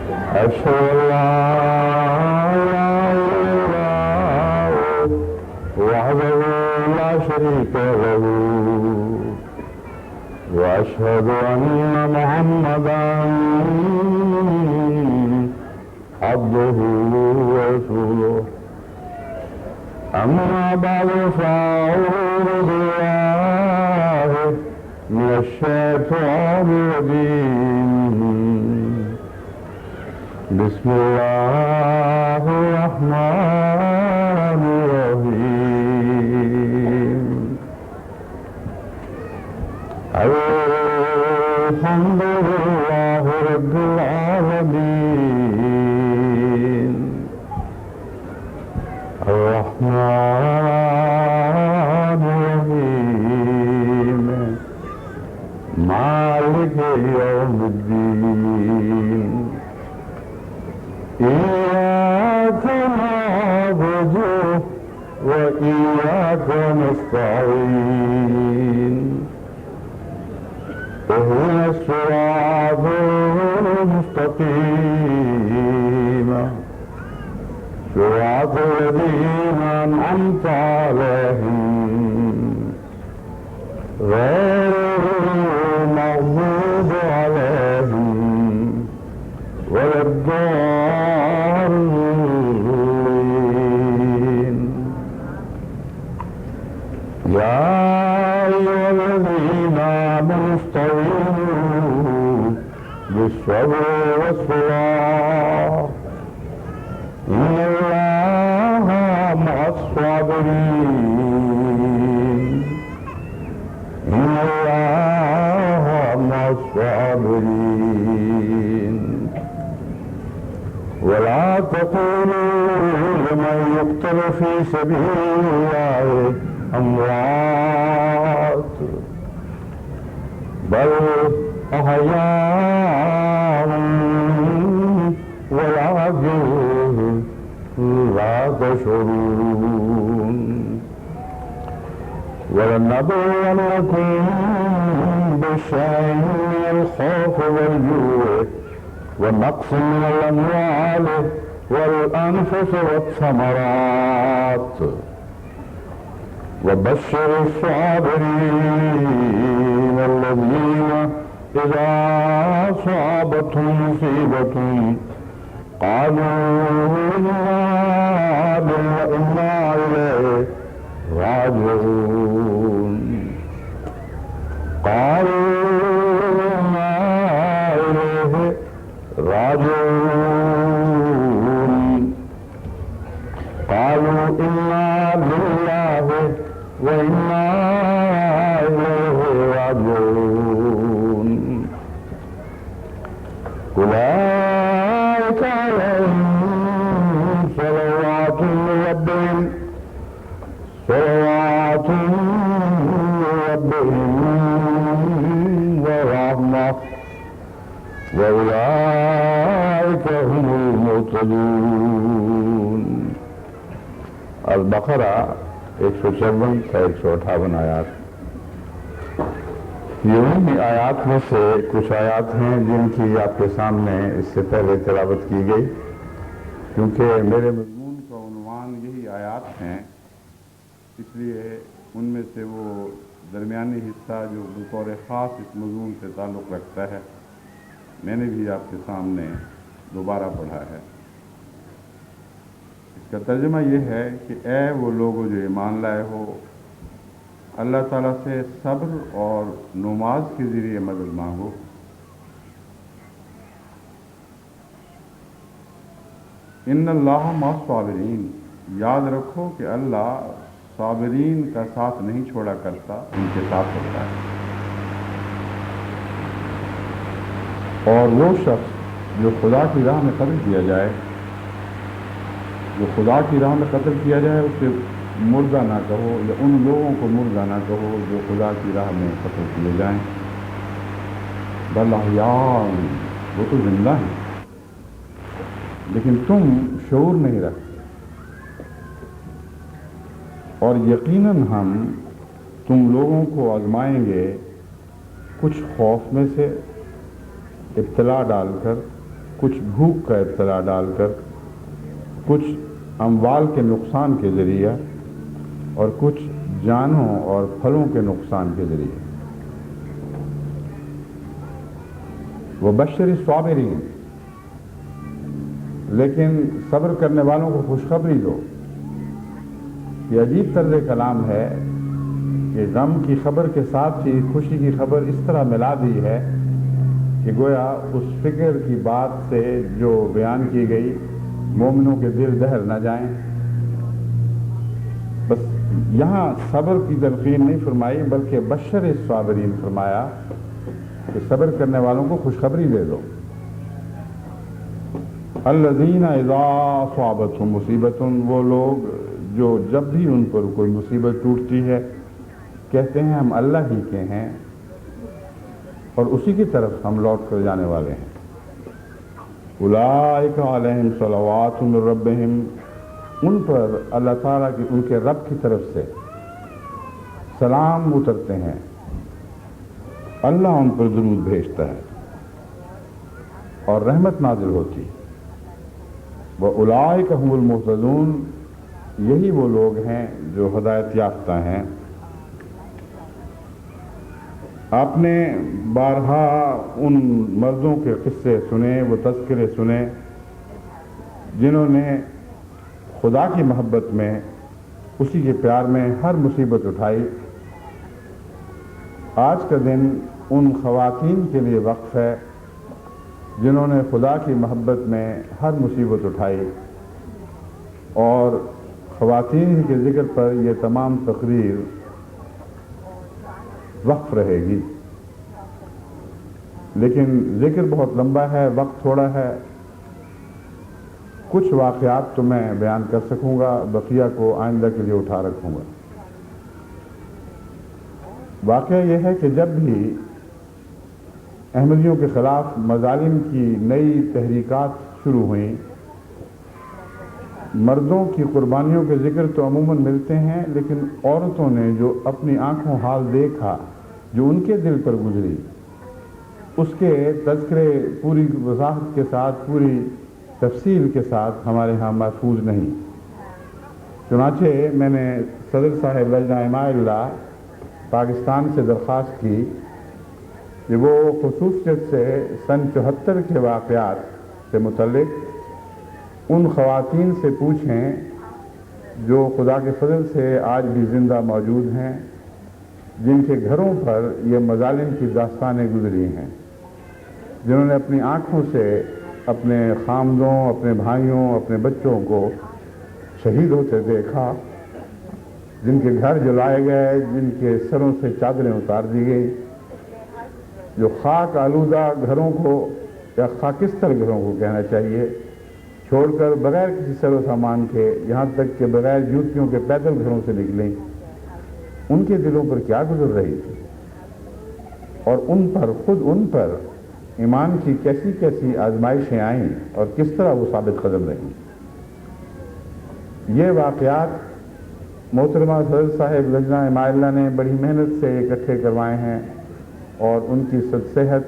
أشهد أن لا إله إلا الله وحده لا شريك له وأشهد أن محمدا عبده ورسوله أما بعد فأعوذ بالله من الشيطان الرجيم بسم الله الرحمن الرحيم الحمد لله رب العالمين الرحمن الرحيم مالك يوم الدين إياك نعبد وإياك نستعين اهدنا الصراط المستقيم صراط الذين أنعمت عليهم غير المغضوب عليهم ولا الضالين يا أيها الذين آمنوا استعينوا بالصبر والصلاة إن الله مع الصابرين إن الله مع الصابرين ولا تقولوا لمن يقتل في سبيل الله أموات بل أحياء ولكن لا تشعرون ولنبلونكم بشيء من الخوف والجوع والنقص من الأموال والأنفس والثمرات وبشر الصابرين الذين إذا أصابتهم مصيبة قالوا إنا لله وإنا إليه راجعون قالوا إنا إليه راجعون قالوا إنا لله وإنا إليه راجعون أولئك عليهم صلوات من ربهم ورحمة وأولئك هم المهتدون البقرہ 154 سے 158 آیات. یونی آیات میں سے کچھ آیات ہیں جن کی آپ کے سامنے اس سے پہلے تلاوت کی گئی، کیونکہ میرے مضمون کا عنوان یہی آیات ہیں، اس لیے ان میں سے وہ درمیانی حصہ جو بطور خاص اس مضمون سے تعلق رکھتا ہے میں نے بھی آپ کے سامنے دوبارہ پڑھا ہے. اس کا ترجمہ یہ ہے کہ اے وہ لوگ جو ایمان لائے ہو، اللہ تعالیٰ سے صبر اور نماز کے ذریعے مدد مانگو. ان اللہ مع الصابرین، یاد رکھو کہ اللہ صابرین کا ساتھ نہیں چھوڑا کرتا، ان کے ساتھ ہوتا ہے. اور وہ شخص جو خدا کی راہ میں قتل کیا جائے، اسے مردہ نہ کہو، یا ان لوگوں کو مردہ نہ کہو جو خدا کی راہ میں قتل کیے جائیں. بل احیاء، وہ تو زندہ ہیں لیکن تم شعور نہیں رکھتے. اور یقیناً ہم تم لوگوں کو آزمائیں گے کچھ خوف میں سے ابتلا ڈال کر، کچھ بھوک کا ابتلا ڈال کر، کچھ اموال کے نقصان کے ذریعہ اور کچھ جانوں اور پھلوں کے نقصان کے ذریعے۔ وبشر الصابرین، لیکن صبر کرنے والوں کو خوشخبری دو۔ یہ عجیب طرز کلام ہے کہ غم کی خبر کے ساتھ ہی خوشی کی خبر اس طرح ملا دی ہے کہ گویا اس فکر کی بات سے جو بیان کی گئی مومنوں کے دل دہل نہ جائیں۔ بس یہاں صبر کی تلقین نہیں فرمائی بلکہ بشر الصابرین فرمایا کہ صبر کرنے والوں کو خوشخبری دے دو۔ الذین اذا اصابتہم مصیبۃ، وہ لوگ جو جب بھی ان پر کوئی مصیبت ٹوٹتی ہے کہتے ہیں ہم اللہ ہی کے ہیں اور اسی کی طرف ہم لوٹ کر جانے والے ہیں۔ اولئک علیہم صلوات من ربہم، ان پر اللہ تعالیٰ کی ان کے رب کی طرف سے سلام اترتے ہیں، اللہ ان پر درود بھیجتا ہے اور رحمت نازل ہوتی۔ وَأُولَئِكَ هُمُ الْمُهْتَدُونَ، یہی وہ لوگ ہیں جو ہدایت یافتہ ہیں۔ آپ نے بارہا ان مردوں کے قصے سنے، وہ تذکرے سنے جنہوں نے خدا کی محبت میں، اسی کے پیار میں ہر مصیبت اٹھائی۔ آج کا دن ان خواتین کے لیے وقف ہے جنہوں نے خدا کی محبت میں ہر مصیبت اٹھائی، اور خواتین کے ذکر پر یہ تمام تقریر وقف رہے گی، لیکن ذکر بہت لمبا ہے، وقت تھوڑا ہے۔ کچھ واقعات تو میں بیان کر سکوں گا، بقیہ کو آئندہ کے لیے اٹھا رکھوں گا۔ واقعہ یہ ہے کہ جب بھی احمدیوں کے خلاف مظالم کی نئی تحریکات شروع ہوئیں، مردوں کی قربانیوں کے ذکر تو عموماً ملتے ہیں، لیکن عورتوں نے جو اپنی آنکھوں حال دیکھا، جو ان کے دل پر گزری، اس کے تذکرے پوری وضاحت کے ساتھ، پوری تفصیل کے ساتھ ہمارے ہاں محفوظ نہیں۔ چنانچہ میں نے صدر صاحب لجنہ اماء اللہ پاکستان سے درخواست کی کہ وہ خصوصیت سے سن 74 کے واقعات سے متعلق ان خواتین سے پوچھیں جو خدا کے فضل سے آج بھی زندہ موجود ہیں، جن کے گھروں پر یہ مظالم کی داستانیں گزری ہیں، جنہوں نے اپنی آنکھوں سے اپنے خامدوں، اپنے بھائیوں، اپنے بچوں کو شہید ہوتے دیکھا، جن کے گھر جلائے گئے، جن کے سروں سے چادریں اتار دی گئی، جو خاک آلودہ گھروں کو یا خاکستر گھروں کو کہنا چاہیے چھوڑ کر بغیر کسی سر و سامان کے، یہاں تک کہ بغیر جوتیوں کے پیدل گھروں سے نکلیں، ان کے دلوں پر کیا گزر رہی تھی، اور ان پر ایمان کی کیسی کیسی آزمائشیں آئیں اور کس طرح وہ ثابت قدم رہیں۔ یہ واقعات محترمہ صدر صاحب لجنہ اماء اللہ نے بڑی محنت سے اکٹھے کروائے ہیں، اور ان کی صحت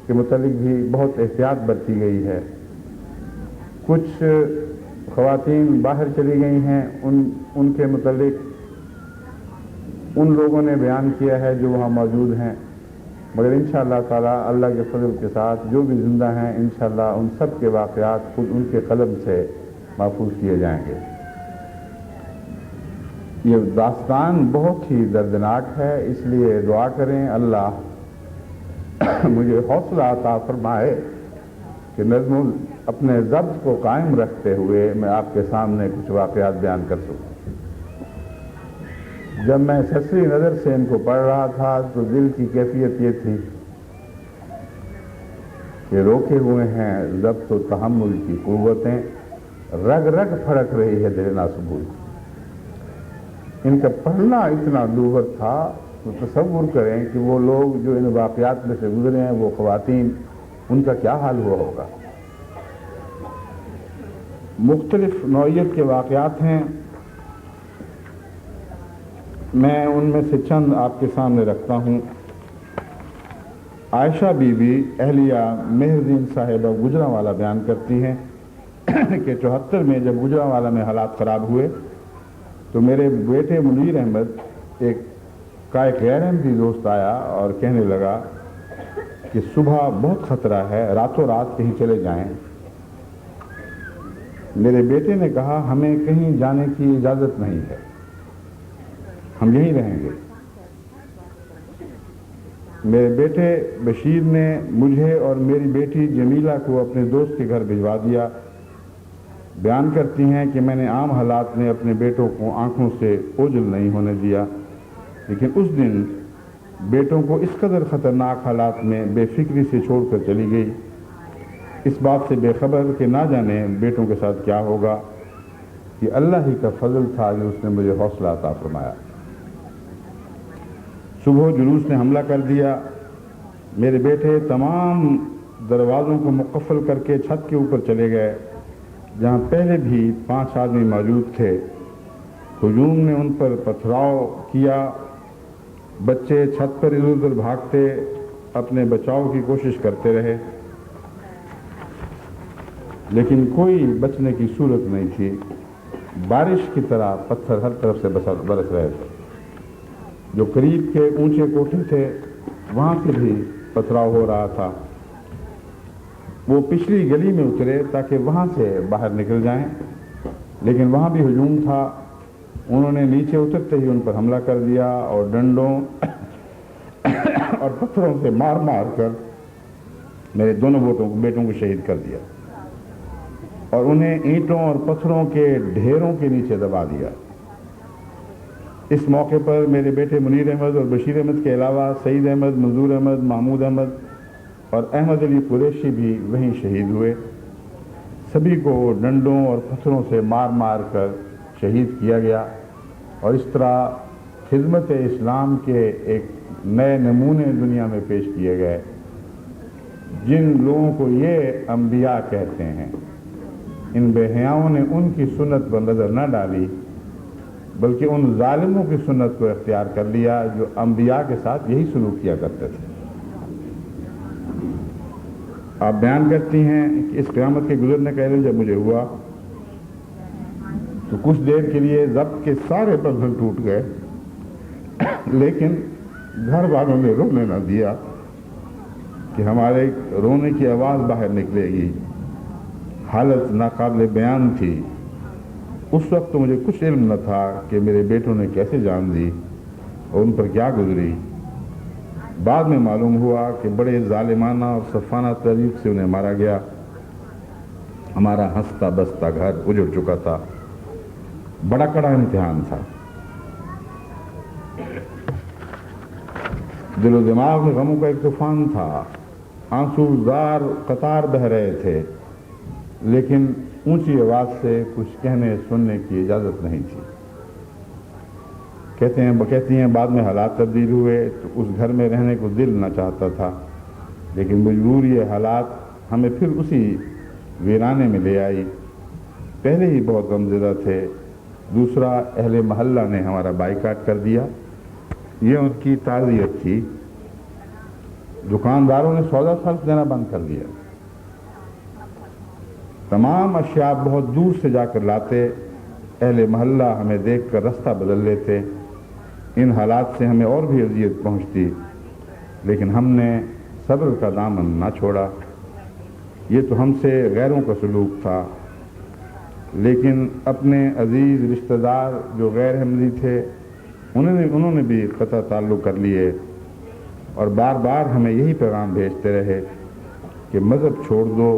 کے متعلق بھی بہت احتیاط برتی گئی ہے۔ کچھ خواتین باہر چلی گئی ہیں، ان کے متعلق ان لوگوں نے بیان کیا ہے جو وہاں موجود ہیں، مگر انشاءاللہ تعالی اللہ کے فضل کے ساتھ جو بھی زندہ ہیں انشاءاللہ ان سب کے واقعات خود ان کے قلم سے محفوظ کیے جائیں گے۔ یہ داستان بہت ہی دردناک ہے، اس لیے دعا کریں اللہ مجھے حوصلہ عطا فرمائے کہ نظم اپنے ضبط کو قائم رکھتے ہوئے میں آپ کے سامنے کچھ واقعات بیان کر سکوں۔ جب میں سسری نظر سے ان کو پڑھ رہا تھا تو دل کی کیفیت یہ تھی کہ روکے ہوئے ہیں ضبط و تحمل کی قوتیں، رگ رگ پھڑک رہی ہے دل ناسبول۔ ان کا پڑھنا اتنا دوور تھا تو تصور کریں کہ وہ لوگ جو ان واقعات میں سے گزرے ہیں، وہ خواتین، ان کا کیا حال ہوا ہوگا۔ مختلف نوعیت کے واقعات ہیں، میں ان میں سے چند آپ کے سامنے رکھتا ہوں۔ عائشہ بی بی اہلیہ مہردین صاحبہ گجرانوالہ بیان کرتی ہیں کہ 74 میں جب گجرانوالہ میں حالات خراب ہوئے تو میرے بیٹے منیر احمد کا ایک غیر احمدی دوست آیا اور کہنے لگا کہ صبح بہت خطرہ ہے، راتوں رات کہیں چلے جائیں۔ میرے بیٹے نے کہا ہمیں کہیں جانے کی اجازت نہیں ہے، ہم یہیں رہیں گے۔ میرے بیٹے بشیر نے مجھے اور میری بیٹی جمیلہ کو اپنے دوست کے گھر بھجوا دیا۔ بیان کرتی ہیں کہ میں نے عام حالات میں اپنے بیٹوں کو آنکھوں سے اوجھل نہیں ہونے دیا، لیکن اس دن بیٹوں کو اس قدر خطرناک حالات میں بے فکری سے چھوڑ کر چلی گئی، اس بات سے بے خبر کہ نہ جانے بیٹوں کے ساتھ کیا ہوگا۔ یہ اللہ ہی کا فضل تھا کہ اس نے مجھے حوصلہ عطا فرمایا۔ صبح جلوس نے حملہ کر دیا۔ میرے بیٹے تمام دروازوں کو مقفل کر کے چھت کے اوپر چلے گئے جہاں پہلے بھی 5 آدمی موجود تھے۔ ہجوم نے ان پر پتھراؤ کیا، بچے چھت پر ادھر ادھر بھاگتے اپنے بچاؤ کی کوشش کرتے رہے، لیکن کوئی بچنے کی صورت نہیں تھی۔ بارش کی طرح پتھر ہر طرف سے برس رہے تھے۔ جو قریب کے اونچے کوٹھے تھے وہاں سے بھی پتھراؤ ہو رہا تھا۔ وہ پچھلی گلی میں اترے تاکہ وہاں سے باہر نکل جائیں، لیکن وہاں بھی ہجوم تھا۔ انہوں نے نیچے اترتے ہی ان پر حملہ کر دیا اور ڈنڈوں اور پتھروں سے مار مار کر میرے دونوں بیٹوں کو شہید کر دیا اور انہیں اینٹوں اور پتھروں کے ڈھیروں کے نیچے دبا دیا۔ اس موقع پر میرے بیٹے منیر احمد اور بشیر احمد کے علاوہ سعید احمد، منظور احمد، محمود احمد اور احمد علی قریشی بھی وہیں شہید ہوئے۔ سبھی کو ڈنڈوں اور پتھروں سے مار مار کر شہید کیا گیا، اور اس طرح خدمت اسلام کے ایک نئے نمونے دنیا میں پیش کیے گئے۔ جن لوگوں کو یہ انبیاء کہتے ہیں، ان بے حیاؤں نے ان کی سنت پر نظر نہ ڈالی بلکہ ان ظالموں کی سنت کو اختیار کر لیا جو انبیاء کے ساتھ یہی سلوک کیا کرتے تھے۔ آپ بیان کرتی ہیں کہ اس قیامت کے گزرنے کا علم جب مجھے ہوا تو کچھ دیر کے لیے ضبط کے سارے بندھن ٹوٹ گئے، لیکن گھر والوں نے رونے نہ دیا کہ ہمارے رونے کی آواز باہر نکلے گی۔ حالت ناقابل بیان تھی۔ اس وقت تو مجھے کچھ علم نہ تھا کہ میرے بیٹوں نے کیسے جان دی اور ان پر کیا گزری۔ بعد میں معلوم ہوا کہ بڑے ظالمانہ اور صفانہ طریق سے انہیں مارا گیا۔ ہمارا ہنستا بستا گھر اجڑ چکا تھا۔ بڑا کڑا امتحان تھا۔ دل و دماغ میں غموں کا ایک طوفان تھا۔ آنسو زار قطار بہہ رہے تھے، لیکن اونچی آواز سے کچھ کہنے سننے کی اجازت نہیں تھی۔ کہتی ہیں بعد میں حالات تبدیل ہوئے تو اس گھر میں رہنے کو دل نہ چاہتا تھا، لیکن مجبوری حالات ہمیں پھر اسی ویرانے میں لے آئی۔ پہلے ہی بہت غمزدہ تھے، دوسرا اہل محلہ نے ہمارا بائیکاٹ کر دیا۔ یہ ان کی تعزیت تھی۔ دکانداروں نے سودا سلف دینا بند کر دیا۔ تمام اشیاء بہت دور سے جا کر لاتے۔ اہل محلہ ہمیں دیکھ کر رستہ بدل لیتے۔ ان حالات سے ہمیں اور بھی اذیت پہنچتی، لیکن ہم نے صبر کا دامن نہ چھوڑا۔ یہ تو ہم سے غیروں کا سلوک تھا، لیکن اپنے عزیز رشتہ دار جو غیر احمدی تھے انہوں نے بھی قطع تعلق کر لیے اور بار بار ہمیں یہی پیغام بھیجتے رہے کہ مذہب چھوڑ دو،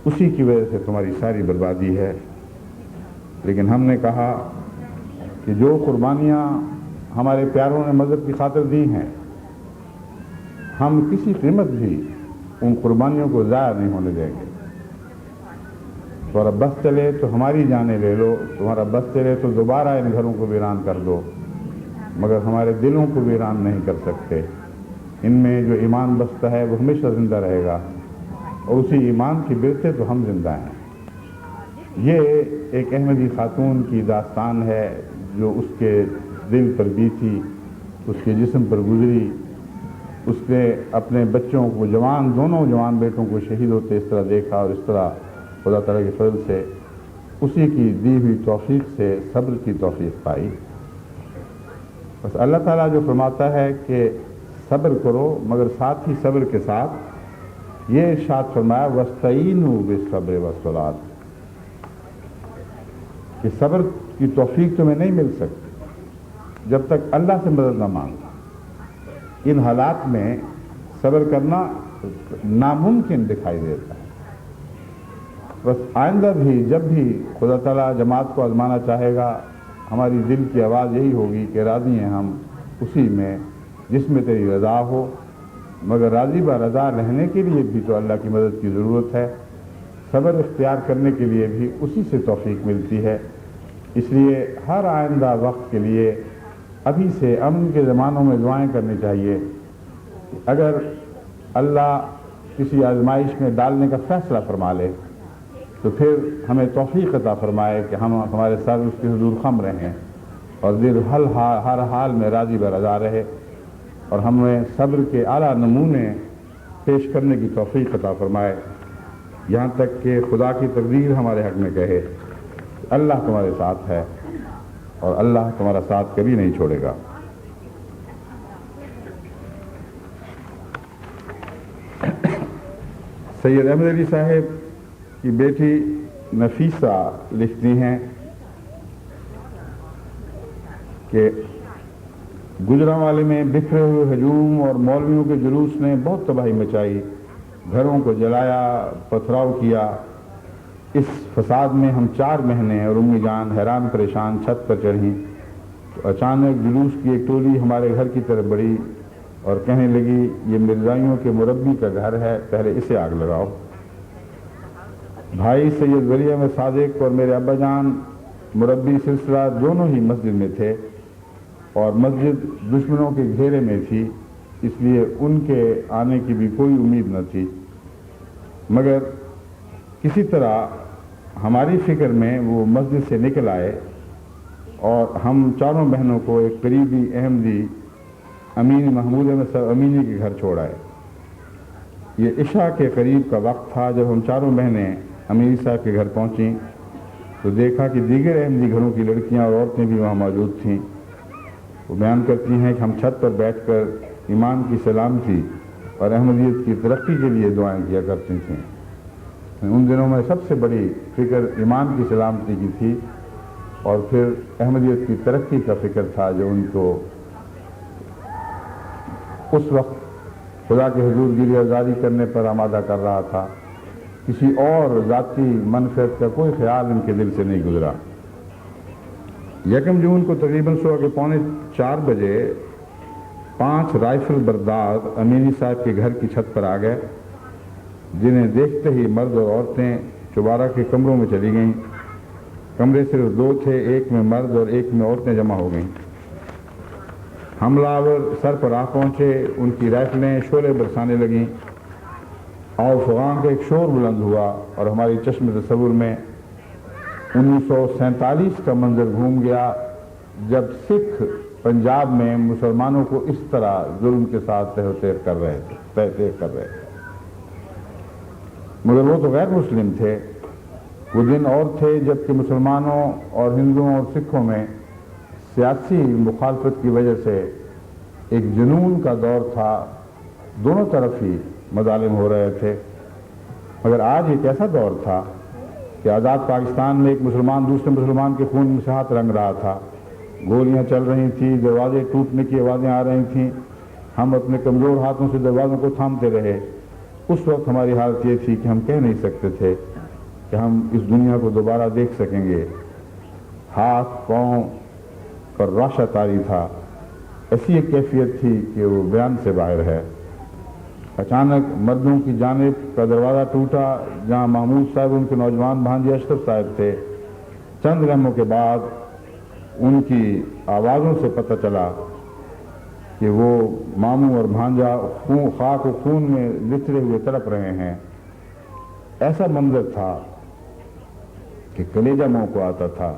اسی کی وجہ سے تمہاری ساری بربادی ہے۔ لیکن ہم نے کہا کہ جو قربانیاں ہمارے پیاروں نے مذہب کی خاطر دی ہیں، ہم کسی قیمت بھی ان قربانیوں کو ضائع نہیں ہونے دیں گے۔ تمہارا بس چلے تو ہماری جانیں لے لو، تمہارا بس چلے تو دوبارہ ان گھروں کو ویران کر دو، مگر ہمارے دلوں کو ویران نہیں کر سکتے۔ ان میں جو ایمان بستا ہے وہ ہمیشہ زندہ رہے گا، اور اسی ایمان کی برکت تو ہم زندہ ہیں۔ یہ ایک احمدی خاتون کی داستان ہے جو اس کے دل پر بیتی، اس کے جسم پر گزری۔ اس نے اپنے بچوں کو دونوں جوان بیٹوں کو شہید ہوتے اس طرح دیکھا، اور اس طرح خدا تعالیٰ کے فضل سے اسی کی دی ہوئی توفیق سے صبر کی توفیق پائی۔ بس اللہ تعالیٰ جو فرماتا ہے کہ صبر کرو، مگر ساتھ ہی صبر کے ساتھ یہ ارشاد فرمایا وَاسْتَعِینُوا بِالصَّبْرِ وَالصَّلَاةِ، کہ صبر کی توفیق تمہیں نہیں مل سکتی جب تک اللہ سے مدد نہ مانگو۔ ان حالات میں صبر کرنا ناممکن دکھائی دیتا ہے۔ بس آئندہ بھی جب بھی خدا تعالیٰ جماعت کو آزمانا چاہے گا، ہماری دل کی آواز یہی ہوگی کہ راضی ہیں ہم اسی میں جس میں تیری رضا ہو، مگر راضی با رضا رہنے کے لیے بھی تو اللہ کی مدد کی ضرورت ہے۔ صبر اختیار کرنے کے لیے بھی اسی سے توفیق ملتی ہے۔ اس لیے ہر آئندہ وقت کے لیے ابھی سے امن کے زمانوں میں دعائیں کرنی چاہیے۔ اگر اللہ کسی آزمائش میں ڈالنے کا فیصلہ فرما لے تو پھر ہمیں توفیق عطا فرمائے کہ ہمارے سر اس کے حضور خم رہیں اور دل ہر حال میں راضی برضا رہے، اور ہمیں صبر کے اعلیٰ نمونے پیش کرنے کی توفیق عطا فرمائے، یہاں تک کہ خدا کی تقدیر ہمارے حق میں کہے اللہ تمہارے ساتھ ہے اور اللہ تمہارا ساتھ کبھی نہیں چھوڑے گا۔ سید احمد علی صاحب کی بیٹی نفیسہ لکھتی ہیں کہ گجرانوالے میں بکھرے ہوئے ہجوم اور مولویوں کے جلوس نے بہت تباہی مچائی، گھروں کو جلایا، پتھراؤ کیا۔ اس فساد میں ہم 4 مہینے اور امی جان حیران پریشان چھت پر چڑھیں تو اچانک جلوس کی ایک ٹولی ہمارے گھر کی طرف بڑھی اور کہنے لگی یہ مرزائیوں کے مربی کا گھر ہے، پہلے اسے آگ لگاؤ۔ بھائی سید ولی احمد صادق اور میرے ابا جان مربی سلسلہ دونوں ہی مسجد میں تھے اور مسجد دشمنوں کے گھیرے میں تھی، اس لیے ان کے آنے کی بھی کوئی امید نہ تھی، مگر کسی طرح ہماری فکر میں وہ مسجد سے نکل آئے اور ہم 4 بہنوں کو ایک قریبی احمدی امین محمود احمد صاحب امینی کے گھر چھوڑ آئے۔ یہ عشاء کے قریب کا وقت تھا جب ہم 4 بہنیں امینی صاحب کے گھر پہنچیں تو دیکھا کہ دیگر احمدی گھروں کی لڑکیاں اور عورتیں بھی وہاں موجود تھیں۔ وہ بیان کرتی ہیں کہ ہم چھت پر بیٹھ کر ایمان کی سلامتی اور احمدیت کی ترقی کے لیے دعائیں کیا کرتی تھیں۔ ان دنوں میں سب سے بڑی فکر ایمان کی سلامتی کی تھی اور پھر احمدیت کی ترقی کا فکر تھا جو ان کو اس وقت خدا کے حضور گیری آزاری کرنے پر آمادہ کر رہا تھا۔ کسی اور ذاتی منفعت کا کوئی خیال ان کے دل سے نہیں گزرا۔ 1 جون کو تقریباً صبح کے 3:45 بجے 5 رائفل بردار امینی صاحب کے گھر کی چھت پر آ گئے، جنہیں دیکھتے ہی مرد اور عورتیں چوبارہ کے کمروں میں چلی گئیں۔ کمرے صرف 2 تھے، ایک میں مرد اور ایک میں عورتیں جمع ہو گئیں۔ حملہ آور سر پر آ پہنچے، ان کی رائفلیں شعلے برسانے لگیں۔ آؤ فغان کا ایک شور بلند ہوا اور ہماری چشم تصور میں 1947 کا منظر گھوم گیا جب سکھ پنجاب میں مسلمانوں کو اس طرح ظلم کے ساتھ تہ کر رہے تھے۔ مگر وہ تو غیر مسلم تھے۔ وہ دن اور تھے جبکہ مسلمانوں اور ہندوؤں اور سکھوں میں سیاسی مخالفت کی وجہ سے ایک جنون کا دور تھا، دونوں طرف ہی مظالم ہو رہے تھے۔ مگر آج ایک ایسا دور تھا کہ آزاد پاکستان میں ایک مسلمان دوسرے مسلمان کے خون میں سے ہاتھ رنگ رہا تھا، گولیاں چل رہی تھیں، دروازے ٹوٹنے کی آوازیں آ رہی تھیں، ہم اپنے کمزور ہاتھوں سے دروازوں کو تھامتے رہے۔ اس وقت ہماری حالت یہ تھی کہ ہم کہہ نہیں سکتے تھے کہ ہم اس دنیا کو دوبارہ دیکھ سکیں گے۔ ہاتھ پاؤں پر راشہ طاری تھا، ایسی ایک کیفیت تھی کہ وہ بیان سے باہر ہے۔ اچانک مردوں کی جانب کا دروازہ ٹوٹا جہاں محمود صاحب ان کے نوجوان بھانجے اشرف صاحب تھے۔ چند لمحوں کے بعد ان کی آوازوں سے پتہ چلا کہ وہ ماموں اور بھانجا خاک و خون میں لتڑے ہوئے تڑپ رہے ہیں۔ ایسا منظر تھا کہ کلیجہ منہ کو آتا تھا۔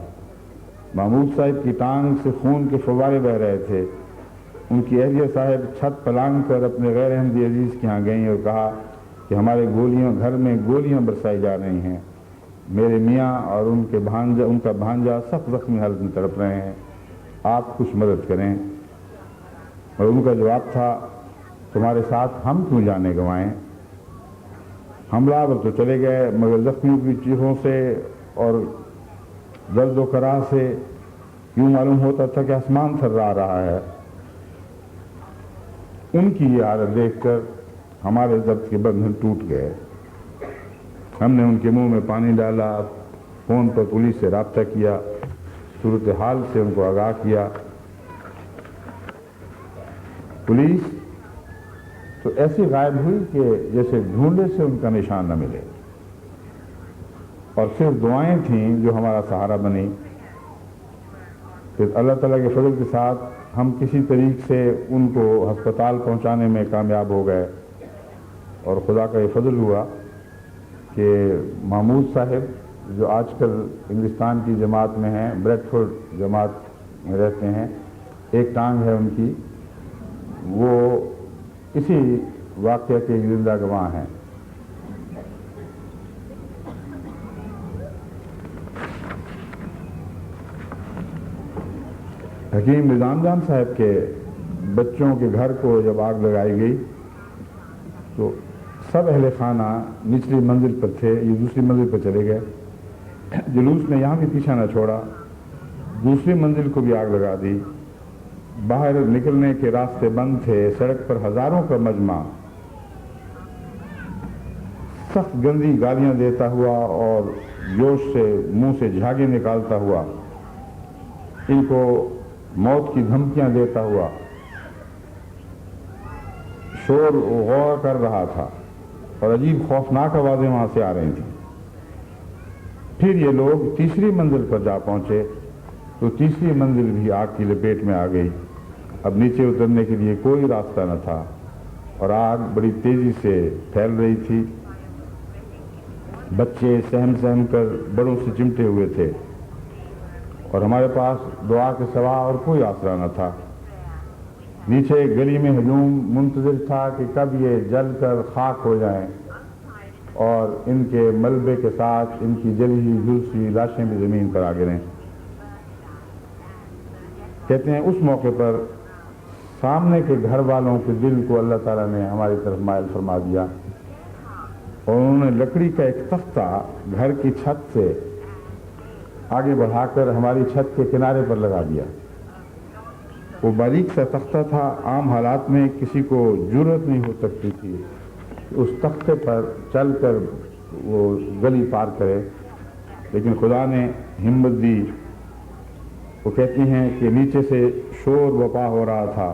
محمود صاحب کی ٹانگ سے خون کے فوارے بہ رہے تھے، ان کی اہلیہ صاحب چھت پلانگ کر اپنے غیر احمدی عزیز کے یہاں گئیں اور کہا کہ ہمارے گھر میں گولیاں برسائی جا رہی ہیں، میرے میاں اور ان کا بھانجا سخت زخمی حالت میں تڑپ رہے ہیں، آپ کچھ مدد کریں۔ اور ان کا جواب تھا، تمہارے ساتھ ہم کیوں جانے گنوائیں؟ حملہ آور تو چلے گئے، مگر زخمیوں کی چیخوں سے اور درد و کراہ سے یوں معلوم ہوتا تھا کہ آسمان تھرا رہا ہے۔ ان کی یہ حالت دیکھ کر ہمارے درد کے بندھن ٹوٹ گئے۔ ہم نے ان کے منہ میں پانی ڈالا، فون پر پولیس سے رابطہ کیا، صورتحال سے ان کو آگاہ کیا۔ پولیس تو ایسی غائب ہوئی کہ جیسے ڈھونڈے سے ان کا نشان نہ ملے، اور صرف دعائیں تھیں جو ہمارا سہارا بنی۔ پھر اللہ تعالیٰ کے فضل کے ساتھ ہم کسی طریق سے ان کو ہسپتال پہنچانے میں کامیاب ہو گئے، اور خدا کا یہ فضل ہوا کہ محمود صاحب جو آج کل انگلستان کی جماعت میں ہیں، بریڈ فورڈ جماعت میں رہتے ہیں، ایک ٹانگ ہے ان کی، وہ اسی واقعہ کے زندہ گواہ ہیں۔ حکیم نظام جان صاحب کے بچوں کے گھر کو جب آگ لگائی گئی تو سب اہل خانہ نچلی منزل پر تھے، یہ دوسری منزل پر چلے گئے۔ جلوس نے یہاں بھی پیچھا نہ چھوڑا، دوسری منزل کو بھی آگ لگا دی۔ باہر نکلنے کے راستے بند تھے، سڑک پر ہزاروں کا مجمع سخت گندی گالیاں دیتا ہوا اور جوش سے منہ سے جھاگے نکالتا ہوا، ان کو موت کی دھمکیاں دیتا ہوا شور غور کر رہا تھا، اور عجیب خوفناک آوازیں وہاں سے آ رہی تھیں۔ پھر یہ لوگ تیسری منزل پر جا پہنچے تو تیسری منزل بھی آگ کی لپیٹ میں آ گئی۔ اب نیچے اترنے کے لیے کوئی راستہ نہ تھا، اور آگ بڑی تیزی سے پھیل رہی تھی۔ بچے سہم سہم کر بڑوں سے چمٹے ہوئے تھے، اور ہمارے پاس دعا کے سوا اور کوئی آسرا نہ تھا۔ نیچے ایک گلی میں ہجوم منتظر تھا کہ کب یہ جل کر خاک ہو جائیں اور ان کے ملبے کے ساتھ ان کی جلی ہوئی جھلسی لاشیں بھی زمین پر آ گریں۔ کہتے ہیں اس موقع پر سامنے کے گھر والوں کے دل کو اللہ تعالیٰ نے ہماری طرف مائل فرما دیا، اور انہوں نے لکڑی کا ایک تختہ گھر کی چھت سے آگے بڑھا کر ہماری چھت کے کنارے پر لگا دیا۔ وہ باریک سا تختہ تھا، عام حالات میں کسی کو جرأت نہیں ہو سکتی تھی اس تختے پر چل کر وہ گلی پار کرے، لیکن خدا نے ہمت دی۔ وہ کہتی ہیں کہ نیچے سے شور بپا ہو رہا تھا،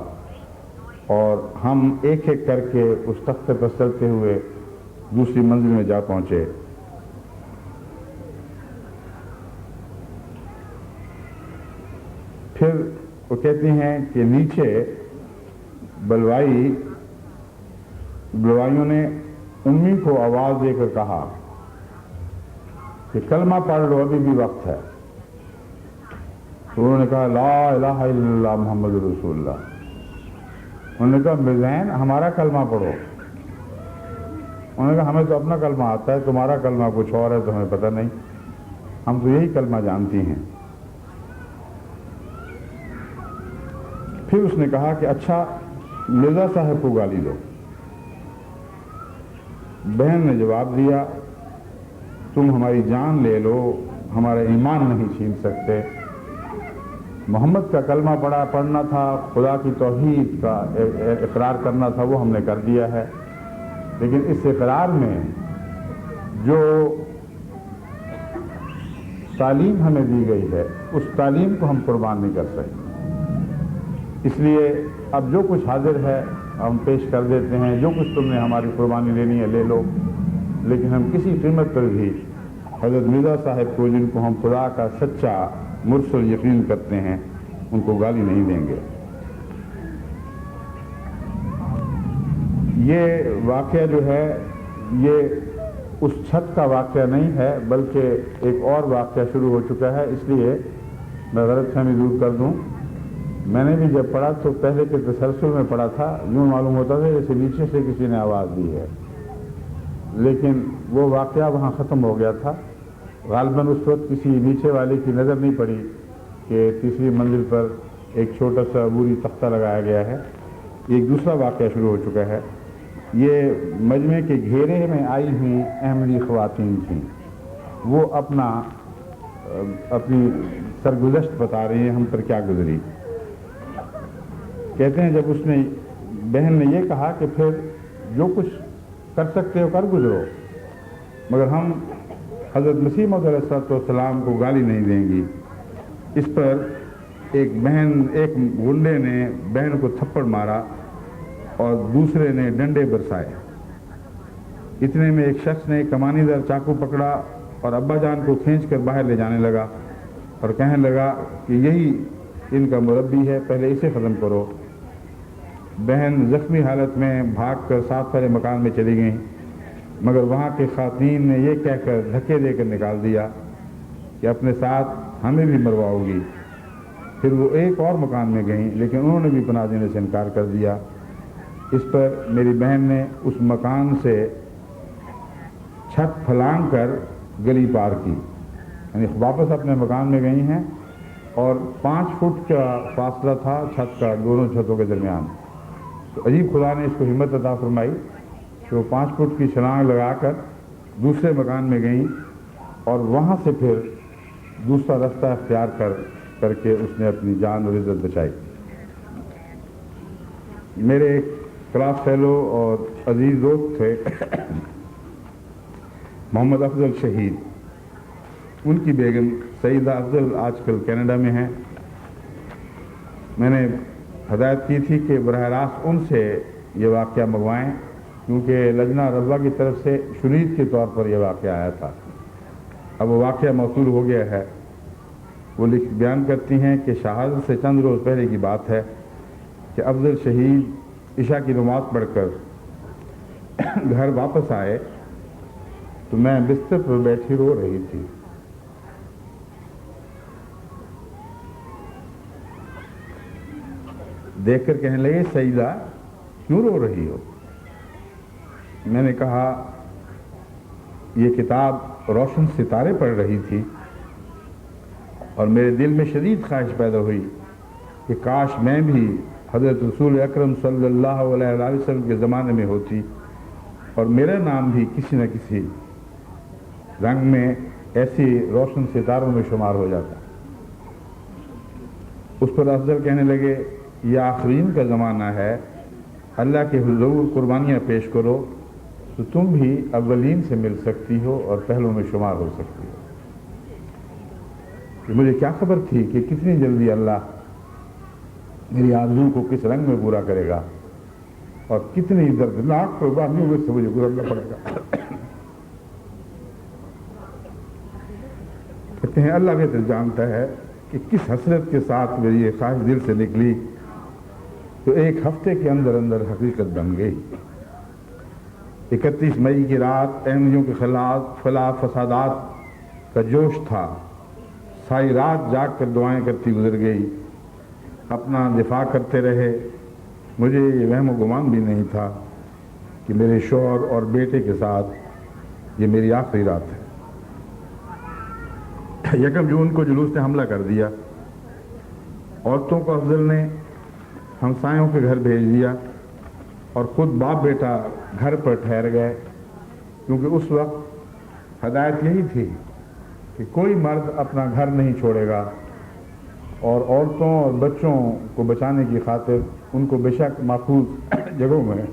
اور ہم ایک ایک کر کے اس تختے پر چلتے ہوئے دوسری منزل میں جا پہنچے۔ پھر وہ کہتی ہیں کہ نیچے بلوائیوں نے امی کو آواز دے کر کہا کہ کلمہ پڑھ لو، ابھی بھی وقت ہے۔ تو انہوں نے کہا لا الہ الا اللہ محمد رسول اللہ۔ انہوں نے کہا مرزین ہمارا کلمہ پڑھو۔ انہوں نے کہا ہمیں تو اپنا کلمہ آتا ہے، تمہارا کلمہ کچھ اور ہے تو ہمیں پتہ نہیں، ہم تو یہی کلمہ جانتی ہیں۔ پھر اس نے کہا کہ اچھا مرزا صاحب کو گالی دو۔ بہن نے جواب دیا تم ہماری جان لے لو، ہمارا ایمان نہیں چھین سکتے۔ محمد کا کلمہ پڑھنا تھا، خدا کی توحید کا اقرار کرنا تھا، وہ ہم نے کر دیا ہے، لیکن اس اقرار میں جو تعلیم ہمیں دی گئی ہے اس تعلیم کو ہم قربان نہیں کر سکتے۔ اس لیے اب جو کچھ حاضر ہے ہم پیش کر دیتے ہیں، جو کچھ تم نے ہماری قربانی لینی ہے لے لو، لیکن ہم کسی قیمت پر بھی حضرت مرزا صاحب کو، جن کو ہم خدا کا سچا مرسل یقین کرتے ہیں، ان کو گالی نہیں دیں گے۔ یہ واقعہ جو ہے یہ اس چھت کا واقعہ نہیں ہے، بلکہ ایک اور واقعہ شروع ہو چکا ہے، اس لیے میں غلط فہمی دور کر دوں میں نے بھی جب پڑھا تو پہلے کے تسلسل میں پڑھا تھا، یوں معلوم ہوتا تھا جیسے نیچے سے کسی نے آواز دی ہے، لیکن وہ واقعہ وہاں ختم ہو گیا تھا۔ غالباً اس وقت کسی نیچے والے کی نظر نہیں پڑی کہ تیسری منزل پر ایک چھوٹا سا عبوری تختہ لگایا گیا ہے۔ ایک دوسرا واقعہ شروع ہو چکا ہے۔ یہ مجمع کے گھیرے میں آئی ہوئی احمدی خواتین تھیں، وہ اپنی سرگزشت بتا رہی ہیں ہم پر کیا گزری۔ کہتے ہیں جب اس نے بہن نے یہ کہا کہ پھر جو کچھ کر سکتے ہو کر گزرو، مگر ہم حضرت مسیح موعود علیہ السلام کو گالی نہیں دیں گی۔ اس پر ایک غنڈے نے بہن کو تھپڑ مارا اور دوسرے نے ڈنڈے برسائے۔ اتنے میں ایک شخص نے کمانی دار چاقو پکڑا اور ابا جان کو کھینچ کر باہر لے جانے لگا اور کہنے لگا کہ یہی ان کا مربی ہے، پہلے اسے ختم کرو۔ بہن زخمی حالت میں بھاگ کر ساتھ والے مکان میں چلی گئیں، مگر وہاں کے خواتین نے یہ کہہ کر دھکے دے کر نکال دیا کہ اپنے ساتھ ہمیں بھی مرواؤ گی۔ پھر وہ ایک اور مکان میں گئیں، لیکن انہوں نے بھی پناہ دینے سے انکار کر دیا۔ اس پر میری بہن نے اس مکان سے چھت پھلانگ کر گلی پار کی، یعنی واپس اپنے مکان میں گئی ہیں اور 5 فٹ کا فاصلہ تھا چھت کا، دونوں چھتوں کے درمیان۔ تو عجیب خدا نے اس کو ہمت عطا فرمائی کہ وہ 5 فٹ کی چھلانگ لگا کر دوسرے مکان میں گئیں اور وہاں سے پھر دوسرا رستہ اختیار کر کے اس نے اپنی جان اور عزت بچائی۔ میرے ایک کلاس فیلو اور عزیز دوست تھے محمد افضل شہید، ان کی بیگم سعیدہ افضل آج کل کینیڈا میں ہیں۔ میں نے ہدایت کی تھی کہ براہ راست ان سے یہ واقعہ منگوائیں، کیونکہ لجنہ رضوہ کی طرف سے شرید کے طور پر یہ واقعہ آیا تھا۔ اب وہ واقعہ موصول ہو گیا ہے۔ وہ بیان کرتی ہیں کہ شہادت سے چند روز پہلے کی بات ہے کہ افضل شہید عشاء کی نماز پڑھ کر گھر واپس آئے تو میں بستر پر بیٹھی رو رہی تھی۔ دیکھ کر کہنے لگے سعیدہ کیوں رو رہی ہو؟ میں نے کہا یہ کتاب روشن ستارے پڑھ رہی تھی اور میرے دل میں شدید خواہش پیدا ہوئی کہ کاش میں بھی حضرت رسول اکرم صلی اللہ علیہ وسلم کے زمانے میں ہوتی اور میرا نام بھی کسی نہ کسی رنگ میں ایسی روشن ستاروں میں شمار ہو جاتا۔ اس پر افضل کہنے لگے یہ آخرین کا زمانہ ہے، اللہ کے حضور قربانیاں پیش کرو تو تم بھی اولین سے مل سکتی ہو اور پہلوں میں شمار ہو سکتی ہو۔ کہ مجھے کیا خبر تھی کہ کتنی جلدی اللہ میری آرزو کو کس رنگ میں پورا کرے گا اور کتنی دردناک قربانیوں میں سے مجھے گزرنا پڑے گا۔ کہتے ہیں اللہ بہتر جانتا ہے کہ کس حسرت کے ساتھ میری یہ خواہش دل سے نکلی تو ایک ہفتے کے اندر اندر حقیقت بن گئی۔ 31 مئی کی رات احمدیوں کے خلاف فسادات کا جوش تھا۔ ساری رات جاگ کر دعائیں کرتی گزر گئی، اپنا دفاع کرتے رہے۔ مجھے یہ وہم و گمان بھی نہیں تھا کہ میرے شوہر اور بیٹے کے ساتھ یہ میری آخری رات ہے۔ 1 جون کو جلوس نے حملہ کر دیا۔ عورتوں کو افضل نے ہمسایوں کے گھر بھیج دیا اور خود باپ بیٹا گھر پر ٹھہر گئے، کیونکہ اس وقت ہدایت یہی تھی کہ کوئی مرد اپنا گھر نہیں چھوڑے گا اور عورتوں اور بچوں کو بچانے کی خاطر ان کو بے شک محفوظ جگہوں میں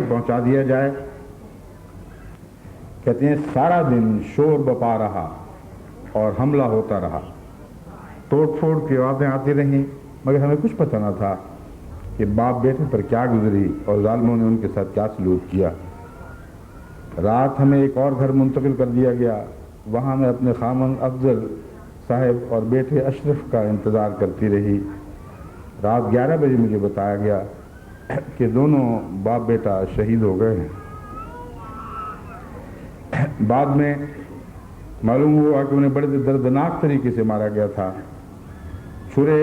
پہنچا دیا جائے۔ کہتے ہیں سارا دن شور بپا رہا اور حملہ ہوتا رہا، توڑ پھوڑ کی آوازیں آتی رہیں، مگر ہمیں کچھ پتہ نہ تھا کہ باپ بیٹے پر کیا گزری اور ظالموں نے ان کے ساتھ کیا سلوک کیا۔ رات ہمیں ایک اور گھر منتقل کر دیا گیا، وہاں میں اپنے خامن افضل صاحب اور بیٹے اشرف کا انتظار کرتی رہی۔ رات 11 بجے مجھے بتایا گیا کہ دونوں باپ بیٹا شہید ہو گئے ہیں۔ بعد میں معلوم ہوا کہ انہیں بڑے دردناک طریقے سے مارا گیا تھا۔ چھرے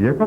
1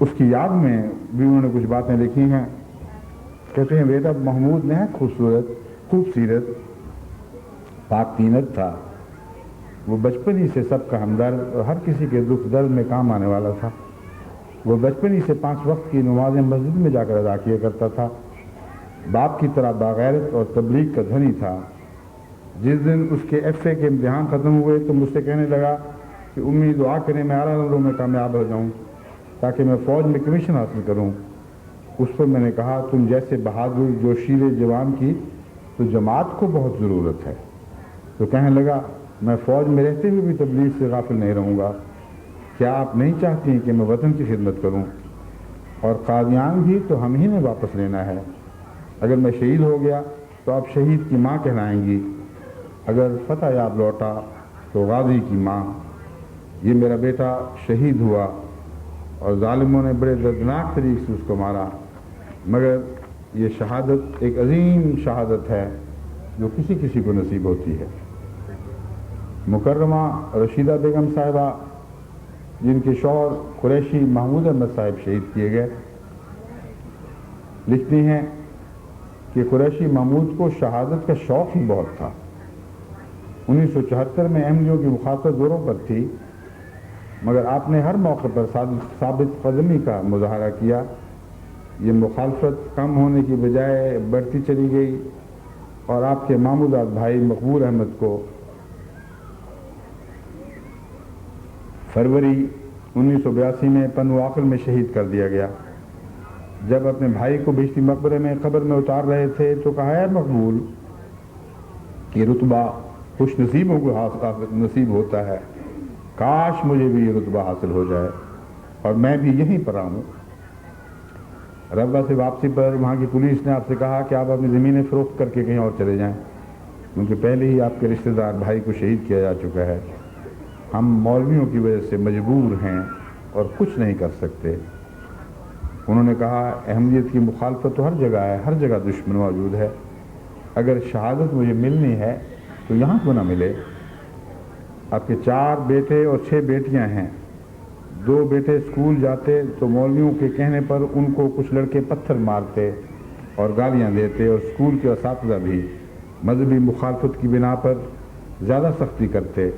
اس کی یاد میں بھی انہوں نے کچھ باتیں لکھی ہیں. کہتے ہیں بیٹا محمود نے خوبصورت پاک تینت تھا. وہ بچپن ہی سے سب کا ہمدرد اور ہر کسی کے دکھ درد میں کام آنے والا تھا. وہ بچپن ہی سے 5 وقت کی نمازیں مسجد میں جا کر ادا کیا کرتا تھا. باپ کی طرح باغیرت اور تبلیغ کا دھنی تھا. جس دن اس کے FA کے امتحان ختم ہوئے تو مجھ سے کہنے لگا کہ امی دعا کریں میں اعلیٰ نمبروں میں کامیاب ہو جاؤں تاکہ میں فوج میں کمیشن حاصل کروں. اس پر میں نے کہا تم جیسے بہادر جوشیلے جوان کی تو جماعت کو بہت ضرورت ہے. تو کہنے لگا میں فوج میں رہتے ہوئے بھی تبلیغ سے غافل نہیں رہوں گا. کیا آپ نہیں چاہتی کہ میں وطن کی خدمت کروں؟ اور قادیان بھی تو ہم ہی نے واپس لینا ہے. اگر میں شہید ہو گیا تو آپ شہید کی ماں کہلائیں گی. اگر فتح یاب لوٹا تو غازی کی ماں. یہ میرا بیٹا شہید ہوا اور ظالموں نے بڑے دردناک طریقے سے اس کو مارا، مگر یہ شہادت ایک عظیم شہادت ہے جو کسی کسی کو نصیب ہوتی ہے. مکرمہ رشیدہ بیگم صاحبہ جن کے شوہر قریشی محمود احمد صاحب شہید کیے گئے، لکھتی ہیں کہ قریشی محمود کو شہادت کا شوق ہی بہت تھا. 1974 میں احمدیوں کی مخالفت زوروں پر تھی، مگر آپ نے ہر موقع پر ثابت قدمی کا مظاہرہ کیا. یہ مخالفت کم ہونے کی بجائے بڑھتی چلی گئی اور آپ کے ماموداد بھائی مقبول احمد کو فروری 1982 میں پنواخل میں شہید کر دیا گیا. جب اپنے بھائی کو بہشتی مقبرے میں قبر میں اتار رہے تھے تو کہا ہے مقبول کہ رتبہ خوش نصیبوں کو نصیب ہوتا ہے، کاش مجھے بھی یہ رتبہ حاصل ہو جائے اور میں بھی یہیں پر آؤں. ربوہ سے واپسی پر وہاں کی پولیس نے آپ سے کہا کہ آپ اپنی زمینیں فروخت کر کے کہیں اور چلے جائیں کیونکہ پہلے ہی آپ کے رشتہ دار بھائی کو شہید کیا جا چکا ہے. ہم مولویوں کی وجہ سے مجبور ہیں اور کچھ نہیں کر سکتے. انہوں نے کہا احمدیت کی مخالفت تو ہر جگہ ہے، ہر جگہ دشمن موجود ہے. اگر شہادت مجھے ملنی ہے تو یہاں کیوں نہ ملے؟ آپ کے 4 بیٹے اور 6 بیٹیاں ہیں. 2 بیٹے اسکول جاتے تو مولویوں کے کہنے پر ان کو کچھ لڑکے پتھر مارتے اور گالیاں دیتے اور اسکول کے اساتذہ بھی مذہبی مخالفت کی بنا پر زیادہ سختی کرتے.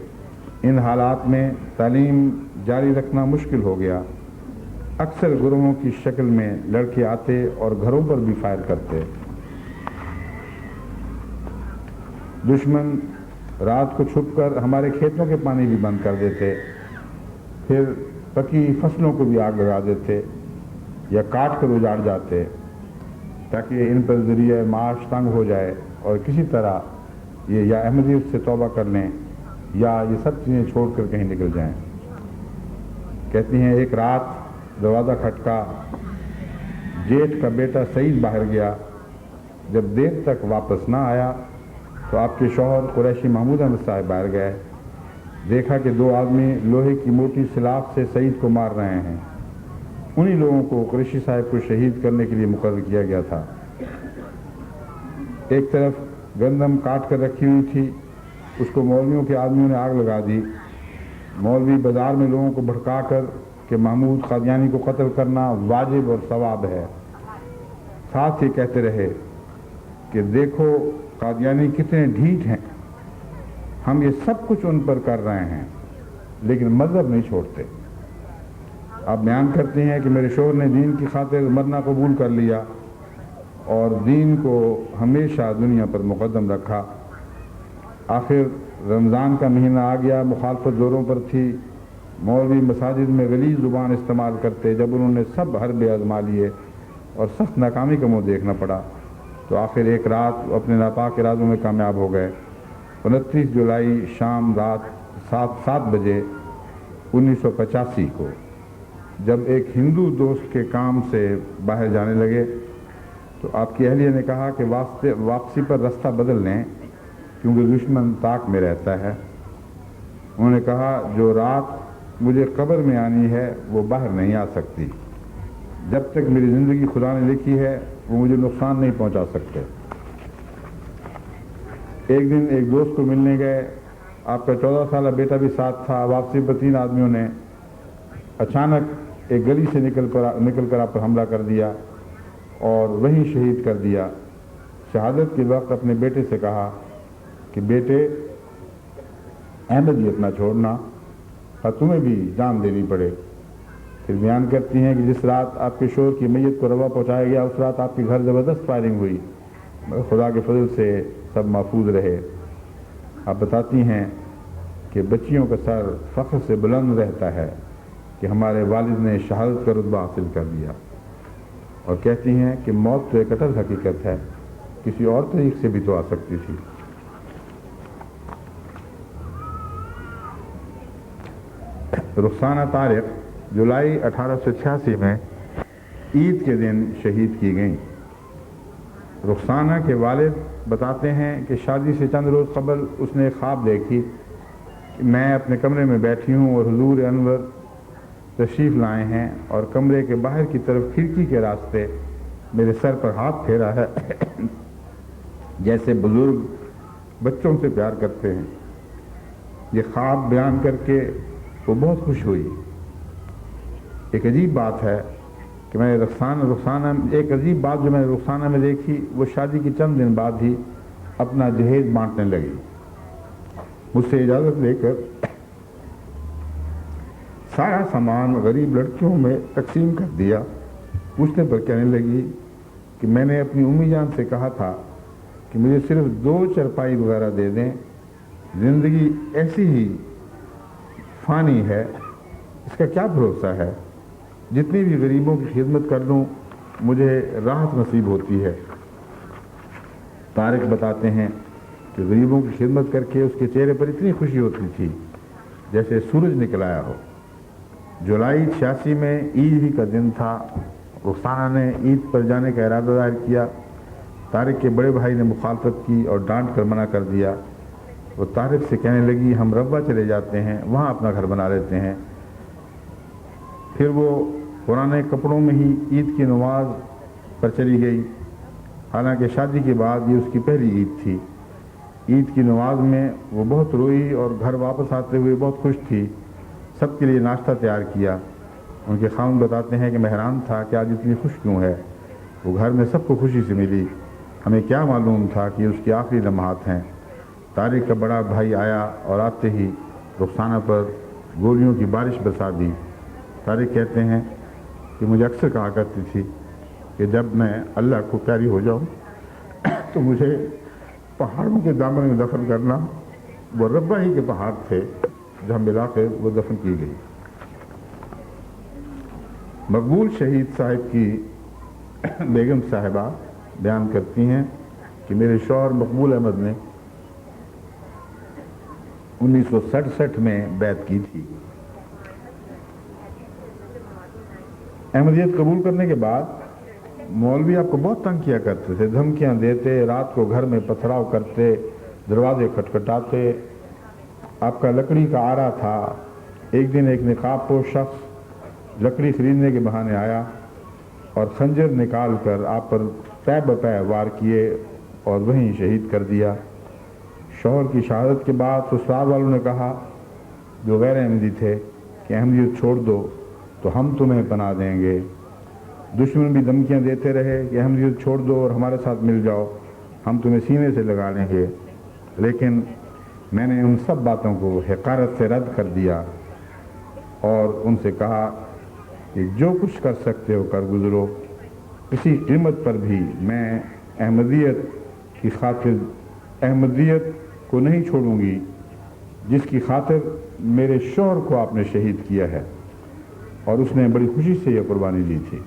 ان حالات میں تعلیم جاری رکھنا مشکل ہو گیا. اکثر گروہوں کی شکل میں لڑکے آتے اور گھروں پر بھی فائر کرتے. دشمن رات کو چھپ کر ہمارے کھیتوں کے پانی بھی بند کر دیتے، پھر پکی فصلوں کو بھی آگ لگا دیتے یا کاٹ کر اجاڑ جاتے تاکہ ان پر ذریعہ معاش تنگ ہو جائے اور کسی طرح یہ یا احمدیت سے توبہ کر لیں یا یہ سب چیزیں چھوڑ کر کہیں نکل جائیں. کہتی ہیں ایک رات دروازہ کھٹکا، جیٹھ کا بیٹا سعید باہر گیا. جب دیر تک واپس نہ آیا تو آپ کے شوہر قریشی محمود احمد صاحب باہر گئے. دیکھا کہ 2 آدمی لوہے کی موٹی سلاخ سے سعید کو مار رہے ہیں. انہی لوگوں کو قریشی صاحب کو شہید کرنے کے لیے مقرر کیا گیا تھا. ایک طرف گندم کاٹ کر رکھی ہوئی تھی، اس کو مولویوں کے آدمیوں نے آگ لگا دی. مولوی بازار میں لوگوں کو بھڑکا کر کہ محمود قادیانی کو قتل کرنا واجب اور ثواب ہے. ساتھ ہی کہتے رہے کہ دیکھو قادیانی کتنے ڈھیٹ ہیں، ہم یہ سب کچھ ان پر کر رہے ہیں لیکن مذہب نہیں چھوڑتے. آپ بیان کرتے ہیں کہ میرے شوہر نے دین کی خاطر مرنا قبول کر لیا اور دین کو ہمیشہ دنیا پر مقدم رکھا. آخر رمضان کا مہینہ آ گیا، مخالفت زوروں پر تھی. مولوی مساجد میں غلیظ زبان استعمال کرتے. جب انہوں نے سب حربے آزما لیے اور سخت ناکامی کا منہ دیکھنا پڑا تو آخر ایک رات اپنے ناپاک ارادوں میں کامیاب ہو گئے. 29 جولائی شام رات 7 بجے 1985 کو جب ایک ہندو دوست کے کام سے باہر جانے لگے تو آپ کی اہلیہ نے کہا کہ واپسی پر رستہ بدل لیں کیونکہ دشمن طاق میں رہتا ہے. انہوں نے کہا جو رات مجھے قبر میں آنی ہے وہ باہر نہیں آ سکتی. جب تک میری زندگی خدا نے لکھی ہے وہ مجھے نقصان نہیں پہنچا سکتے. ایک دن ایک دوست کو ملنے گئے. آپ کا 14 سالہ بیٹا بھی ساتھ تھا. واپسی پر 3 آدمیوں نے اچانک ایک گلی سے نکل کر آپ پر حملہ کر دیا اور وہیں شہید کر دیا۔ شہادت کے وقت اپنے بیٹے سے کہا کہ بیٹے احمدیت نہ چھوڑنا اور تمہیں بھی جان دینی پڑے۔ پھر بیان کرتی ہیں کہ جس رات آپ کے شوہر کی میت کو روا پہنچایا گیا اس رات آپ کے گھر زبردست فائرنگ ہوئی، مگر خدا کے فضل سے سب محفوظ رہے۔ آپ بتاتی ہیں کہ بچیوں کا سر فخر سے بلند رہتا ہے کہ ہمارے والد نے شہادت کا رتبہ حاصل کر دیا، اور کہتی ہیں کہ موت تو ایک اٹل حقیقت ہے، کسی اور طریق سے بھی تو آ سکتی تھی۔ رخسانہ طارق جولائی 1886 میں عید کے دن شہید کی گئیں۔ رخسانہ کے والد بتاتے ہیں کہ شادی سے چند روز قبل اس نے خواب دیکھی کہ میں اپنے کمرے میں بیٹھی ہوں اور حضور انور تشریف لائے ہیں اور کمرے کے باہر کی طرف کھڑکی کے راستے میرے سر پر ہاتھ پھیرا ہے جیسے بزرگ بچوں سے پیار کرتے ہیں۔ یہ خواب بیان کر کے وہ بہت خوش ہوئی۔ ایک عجیب بات ہے کہ میں ایک عجیب بات جو میں نے رخسانہ میں دیکھی، وہ شادی کے چند دن بعد ہی اپنا جہیز بانٹنے لگی۔ مجھ سے اجازت لے کر سارا سامان غریب لڑکیوں میں تقسیم کر دیا۔ پوچھنے پر کہنے لگی کہ میں نے اپنی امی جان سے کہا تھا کہ مجھے صرف 2 چرپائی وغیرہ دے دیں، زندگی ایسی ہی فانی ہے، اس کا کیا بھروسہ ہے، جتنی بھی غریبوں کی خدمت کر لوں مجھے راحت نصیب ہوتی ہے۔ طارق بتاتے ہیں کہ غریبوں کی خدمت کر کے اس کے چہرے پر اتنی خوشی ہوتی تھی جیسے سورج نکل آیا ہو۔ جولائی 86 میں عید ہی کا دن تھا۔ رخسانہ نے عید پر جانے کا ارادہ ظاہر کیا۔ طارق کے بڑے بھائی نے مخالفت کی اور ڈانٹ کر منع کر دیا۔ وہ طارق سے کہنے لگی ہم ربوہ چلے جاتے ہیں، وہاں اپنا گھر بنا لیتے ہیں۔ پھر وہ پرانے کپڑوں میں ہی عید کی نماز پر چلی گئی، حالانکہ شادی کے بعد یہ اس کی پہلی عید تھی۔ عید کی نماز میں وہ بہت روئی اور گھر واپس آتے ہوئے بہت خوش تھی۔ سب کے لیے ناشتہ تیار کیا۔ ان کے خاوند بتاتے ہیں کہ میں حیران تھا کہ آج اتنی خوش کیوں ہے۔ وہ گھر میں سب کو خوشی سے ملی، ہمیں کیا معلوم تھا کہ اس کے آخری لمحات ہیں۔ طارق کا بڑا بھائی آیا اور آتے ہی رخسانہ پر گولیوں کی بارش برسا دی۔ طارق کہتے ہیں کہ مجھے اکثر کہا کرتی تھی کہ جب میں اللہ کو پیاری ہو جاؤں تو مجھے پہاڑوں کے دامن میں دفن کرنا۔ وہ ربہ ہی کے پہاڑ تھے جہاں ملا کے وہ دفن کی گئی۔ مقبول شہید صاحب کی بیگم صاحبہ بیان کرتی ہیں کہ میرے شوہر مقبول احمد نے 1967 میں بیعت کی تھی۔ احمدیت قبول کرنے کے بعد مولوی آپ کو بہت تنگ کیا کرتے تھے، دھمکیاں دیتے، رات کو گھر میں پتھراؤ کرتے، دروازے کھٹکھٹاتے۔ آپ کا لکڑی کا آرا تھا۔ ایک دن ایک نقاب پوش شخص لکڑی خریدنے کے بہانے آیا اور خنجر نکال کر آپ پر پے بپے وار کیے اور وہیں شہید کر دیا۔ شوہر کی شہادت کے بعد سسرال والوں نے کہا جو غیر احمدی تھے کہ احمدیت چھوڑ دو تو ہم تمہیں پناہ دیں گے۔ دشمن بھی دھمکیاں دیتے رہے کہ احمدیت چھوڑ دو اور ہمارے ساتھ مل جاؤ، ہم تمہیں سینے سے لگا لیں گے، لیکن میں نے ان سب باتوں کو حقارت سے رد کر دیا اور ان سے کہا کہ جو کچھ کر سکتے ہو کر گزرو، کسی قیمت پر بھی میں احمدیت کی خاطر احمدیت کو نہیں چھوڑوں گی جس کی خاطر میرے شوہر کو آپ نے شہید کیا ہے، اور اس نے بڑی خوشی سے یہ قربانی دی تھی۔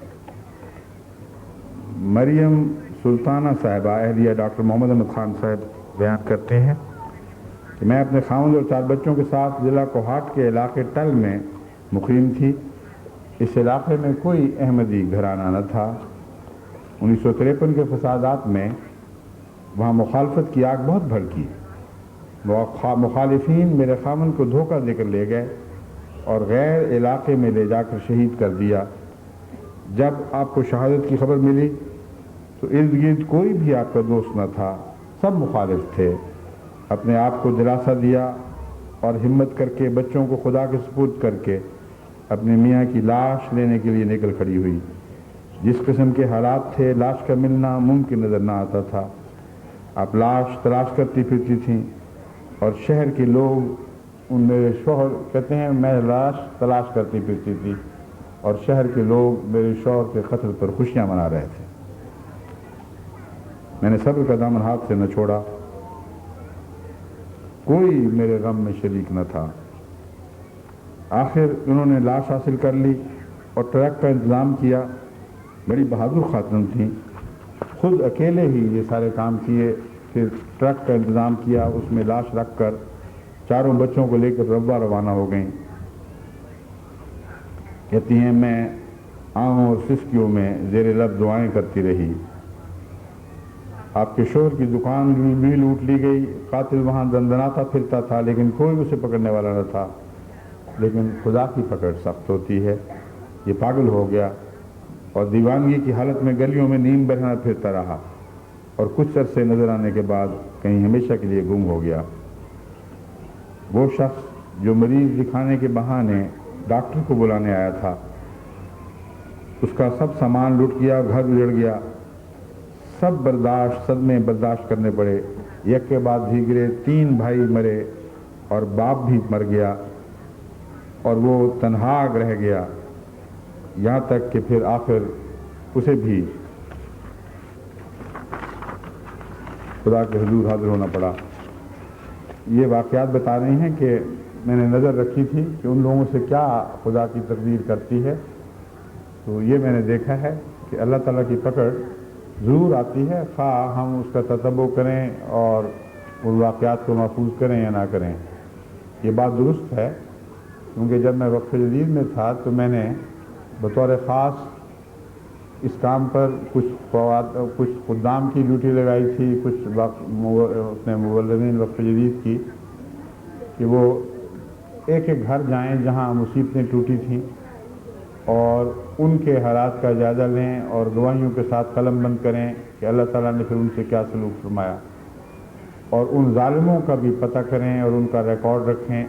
مریم سلطانہ صاحبہ اہلیہ ڈاکٹر محمد احمد خان صاحب بیان کرتے ہیں کہ میں اپنے خاوند اور 4 بچوں کے ساتھ ضلع کوہاٹ کے علاقے ٹل میں مقیم تھی۔ اس علاقے میں کوئی احمدی گھرانہ نہ تھا۔ 1953 کے فسادات میں وہاں مخالفت کی آگ بہت بھڑکی۔ مخالفین میرے خاوند کو دھوکہ دے کر لے گئے اور غیر علاقے میں لے جا کر شہید کر دیا۔ جب آپ کو شہادت کی خبر ملی تو ارد گرد کوئی بھی آپ کا دوست نہ تھا، سب مخالف تھے۔ اپنے آپ کو دلاسا دیا اور ہمت کر کے بچوں کو خدا کے سپرد کر کے اپنے میاں کی لاش لینے کے لیے نکل کھڑی ہوئی۔ جس قسم کے حالات تھے لاش کا ملنا ممکن نظر نہ آتا تھا۔ آپ لاش تلاش کرتی پھرتی تھیں اور شہر کے لوگ ان میرے شوہر کہتے ہیں میں لاش تلاش کرتی پھرتی تھی اور شہر کے لوگ میرے شوہر کے قتل پر خوشیاں منا رہے تھے۔ میں نے صبر کا دامن ہاتھ سے نہ چھوڑا، کوئی میرے غم میں شریک نہ تھا۔ آخر انہوں نے لاش حاصل کر لی اور ٹرک کا انتظام کیا۔ بڑی بہادر خاتون تھیں، خود اکیلے ہی یہ سارے کام کیے، پھر ٹرک کا انتظام کیا، اس میں لاش رکھ کر چاروں بچوں کو لے کر ربوہ روانہ ہو گئیں۔ کہتی ہیں میں آہوں اور سسکیوں میں زیر لب دعائیں کرتی رہی۔ آپ کے شوہر کی دکان بھی لوٹ لی گئی، قاتل وہاں دندناتا پھرتا تھا لیکن کوئی اسے پکڑنے والا نہ تھا۔ لیکن خدا کی پکڑ سخت ہوتی ہے، یہ پاگل ہو گیا اور دیوانگی کی حالت میں گلیوں میں نیم برہنہ پھرتا رہا اور کچھ عرصے نظر آنے کے بعد کہیں ہمیشہ کے لیے گم ہو گیا۔ وہ شخص جو مریض دکھانے کے بہانے ڈاکٹر کو بلانے آیا تھا، اس کا سب سامان لٹ گیا، گھر اجڑ گیا، سب صدمے برداشت کرنے پڑے، یک کے بعد دیگرے 3 بھائی مرے اور باپ بھی مر گیا اور وہ تنہا رہ گیا، یہاں تک کہ پھر آخر اسے بھی خدا کے حضور حاضر ہونا پڑا۔ یہ واقعات بتا رہے ہیں کہ میں نے نظر رکھی تھی کہ ان لوگوں سے کیا خدا کی تقدیر کرتی ہے، تو یہ میں نے دیکھا ہے کہ اللہ تعالیٰ کی پکڑ ضرور آتی ہے، خواہ ہم اس کا تتبع کریں اور ان واقعات کو محفوظ کریں یا نہ کریں۔ یہ بات درست ہے، کیونکہ جب میں وقف جدید میں تھا تو میں نے بطور خاص اس کام پر کچھ خدام کی ڈیوٹی لگائی تھی، کچھ اپنے مولدین وقف جدید کی، کہ وہ ایک ایک گھر جائیں جہاں مصیبتیں ٹوٹی تھیں اور ان کے حالات کا جائزہ لیں اور گواہیوں کے ساتھ قلم بند کریں کہ اللہ تعالیٰ نے پھر ان سے کیا سلوک فرمایا، اور ان ظالموں کا بھی پتہ کریں اور ان کا ریکارڈ رکھیں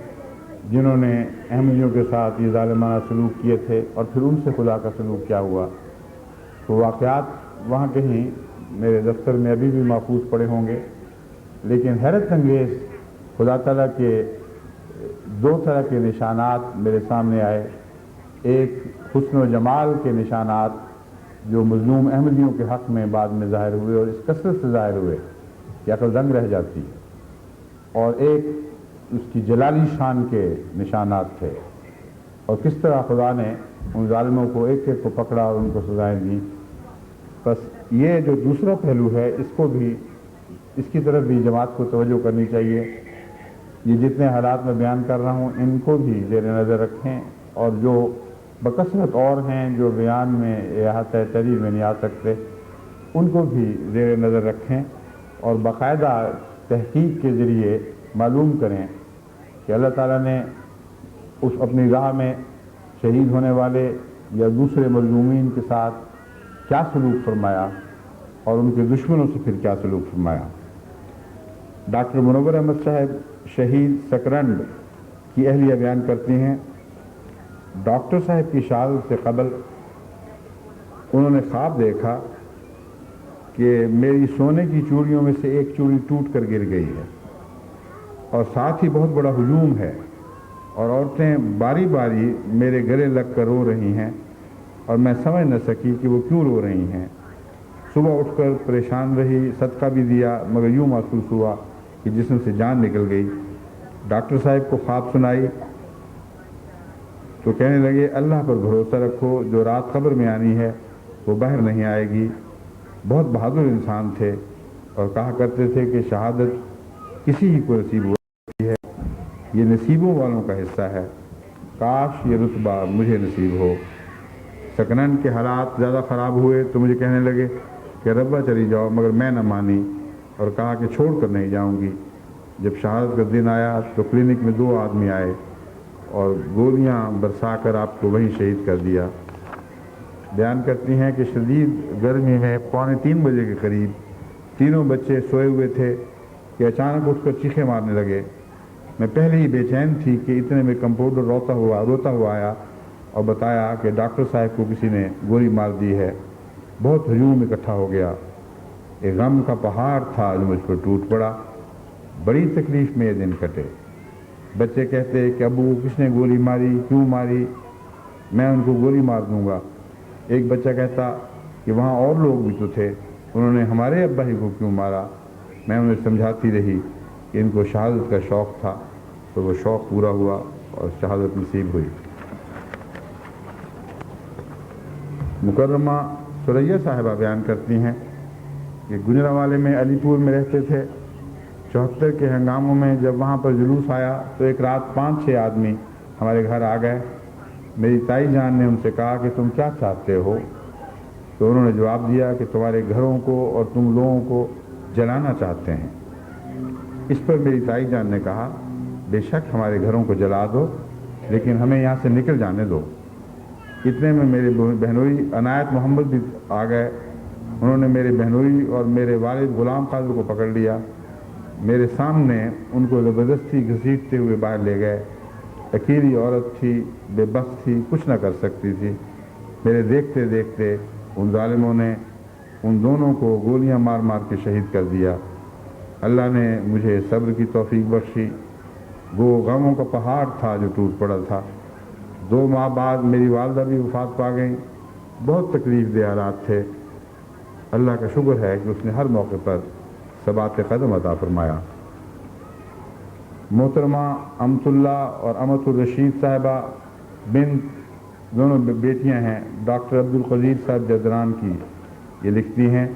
جنہوں نے احمدیوں کے ساتھ یہ ظالمانہ سلوک کیے تھے اور پھر ان سے خدا کا سلوک کیا ہوا۔ تو واقعات وہاں کہیں میرے دفتر میں ابھی بھی محفوظ پڑے ہوں گے، لیکن حیرت انگیز خدا تعالیٰ کے 2 طرح کے نشانات میرے سامنے آئے۔ ایک حسن و جمال کے نشانات جو مظلوم احمدیوں کے حق میں بعد میں ظاہر ہوئے اور اس کثرت سے ظاہر ہوئے کہ عقل دنگ رہ جاتی ہے، اور ایک اس کی جلالی شان کے نشانات تھے، اور کس طرح خدا نے ان ظالموں کو ایک ایک کو پکڑا اور ان کو سزائیں دیں۔ بس یہ جو دوسرا پہلو ہے اس کی طرف بھی جماعت کو توجہ کرنی چاہیے۔ یہ جتنے حالات میں بیان کر رہا ہوں ان کو بھی زیر نظر رکھیں، اور جو بکثرت اور ہیں جو بیان میں احاطہ تحریر میں نہیں آ سکتے ان کو بھی زیر نظر رکھیں اور باقاعدہ تحقیق کے ذریعے معلوم کریں کہ اللہ تعالیٰ نے اس اپنی راہ میں شہید ہونے والے یا دوسرے مظلومین کے ساتھ کیا سلوک فرمایا اور ان کے دشمنوں سے پھر کیا سلوک فرمایا۔ ڈاکٹر منور احمد صاحب شہید سکرنڈ کی اہلیہ بیان کرتی ہیں، ڈاکٹر صاحب کی شہادت سے قبل انہوں نے خواب دیکھا کہ میری سونے کی چوڑیوں میں سے ایک چوڑی ٹوٹ کر گر گئی ہے اور ساتھ ہی بہت بڑا ہجوم ہے اور عورتیں باری باری میرے گلے لگ کر رو رہی ہیں اور میں سمجھ نہ سکی کہ وہ کیوں رو رہی ہیں۔ صبح اٹھ کر پریشان رہی، صدقہ بھی دیا، مگر یوں محسوس ہوا کہ جسم سے جان نکل گئی۔ ڈاکٹر صاحب کو خواب سنائی تو کہنے لگے اللہ پر بھروسہ رکھو، جو رات قبر میں آنی ہے وہ باہر نہیں آئے گی۔ بہت بہادر انسان تھے اور کہا کرتے تھے کہ شہادت کسی ہی کو نصیب ہوتی ہے، یہ نصیبوں والوں کا حصہ ہے، کاش یہ رتبہ مجھے نصیب ہو۔ سکنن کے حالات زیادہ خراب ہوئے تو مجھے کہنے لگے کہ ربا چلی جاؤ، مگر میں نہ مانی اور کہا کہ چھوڑ کر نہیں جاؤں گی۔ جب شہادت کا دن آیا تو کلینک میں 2 آدمی آئے اور گولیاں برسا کر آپ کو وہیں شہید کر دیا۔ بیان کرتی ہیں کہ شدید گرمی میں 2:45 بجے کے قریب تینوں بچے سوئے ہوئے تھے کہ اچانک اٹھ کر چیخیں مارنے لگے۔ میں پہلے ہی بے چین تھی کہ اتنے میں کمپاؤنڈر روتا ہوا آیا اور بتایا کہ ڈاکٹر صاحب کو کسی نے گولی مار دی ہے. بہت ہجوم اکٹھا ہو گیا. ایک غم کا پہاڑ تھا جو مجھ پر ٹوٹ پڑا. بڑی تکلیف میں یہ دن کٹے. بچے کہتے کہ ابو کس نے گولی ماری, کیوں ماری, میں ان کو گولی مار دوں گا. ایک بچہ کہتا کہ وہاں اور لوگ بھی تو تھے, انہوں نے ہمارے ابا ہی کو کیوں مارا. میں انہیں سمجھاتی رہی کہ ان کو شہادت کا شوق تھا, تو وہ شوق پورا ہوا اور شہادت نصیب ہوئی. مکرمہ ثریا صاحبہ بیان کرتی ہیں کہ گجرانوالے میں علی پور میں رہتے تھے. 74 کے ہنگاموں میں جب وہاں پر جلوس آیا تو ایک رات 5-6 آدمی ہمارے گھر آ گئے. میری تائی جان نے ان سے کہا کہ تم کیا چاہتے ہو؟ تو انہوں نے جواب دیا کہ تمہارے گھروں کو اور تم لوگوں کو جلانا چاہتے ہیں. اس پر میری تائی جان نے کہا بے شک ہمارے گھروں کو جلا دو, لیکن ہمیں یہاں سے نکل جانے دو. اتنے میں میرے بہنوئی عنایت محمد بھی آ گئے. انہوں نے میرے بہنوئی اور میرے والد غلام قادر کو پکڑ لیا. میرے سامنے ان کو زبردستی گھسیٹتے ہوئے باہر لے گئے. اکیلی عورت تھی, بے بس تھی, کچھ نہ کر سکتی تھی. میرے دیکھتے دیکھتے ان ظالموں نے ان دونوں کو گولیاں مار مار کے شہید کر دیا. اللہ نے مجھے صبر کی توفیق بخشی. وہ غموں کا پہاڑ تھا جو ٹوٹ پڑا تھا. 2 ماہ بعد میری والدہ بھی وفات پا گئیں. بہت تکلیف دہ حالات تھے. اللہ کا شکر ہے کہ اس نے ہر موقع پر ثبات قدم عطا فرمایا. محترمہ امت اللہ اور امت الرشید صاحبہ بنت دونوں بیٹیاں ہیں ڈاکٹر عبد القدیر صاحب جدران کی. یہ لکھتی ہیں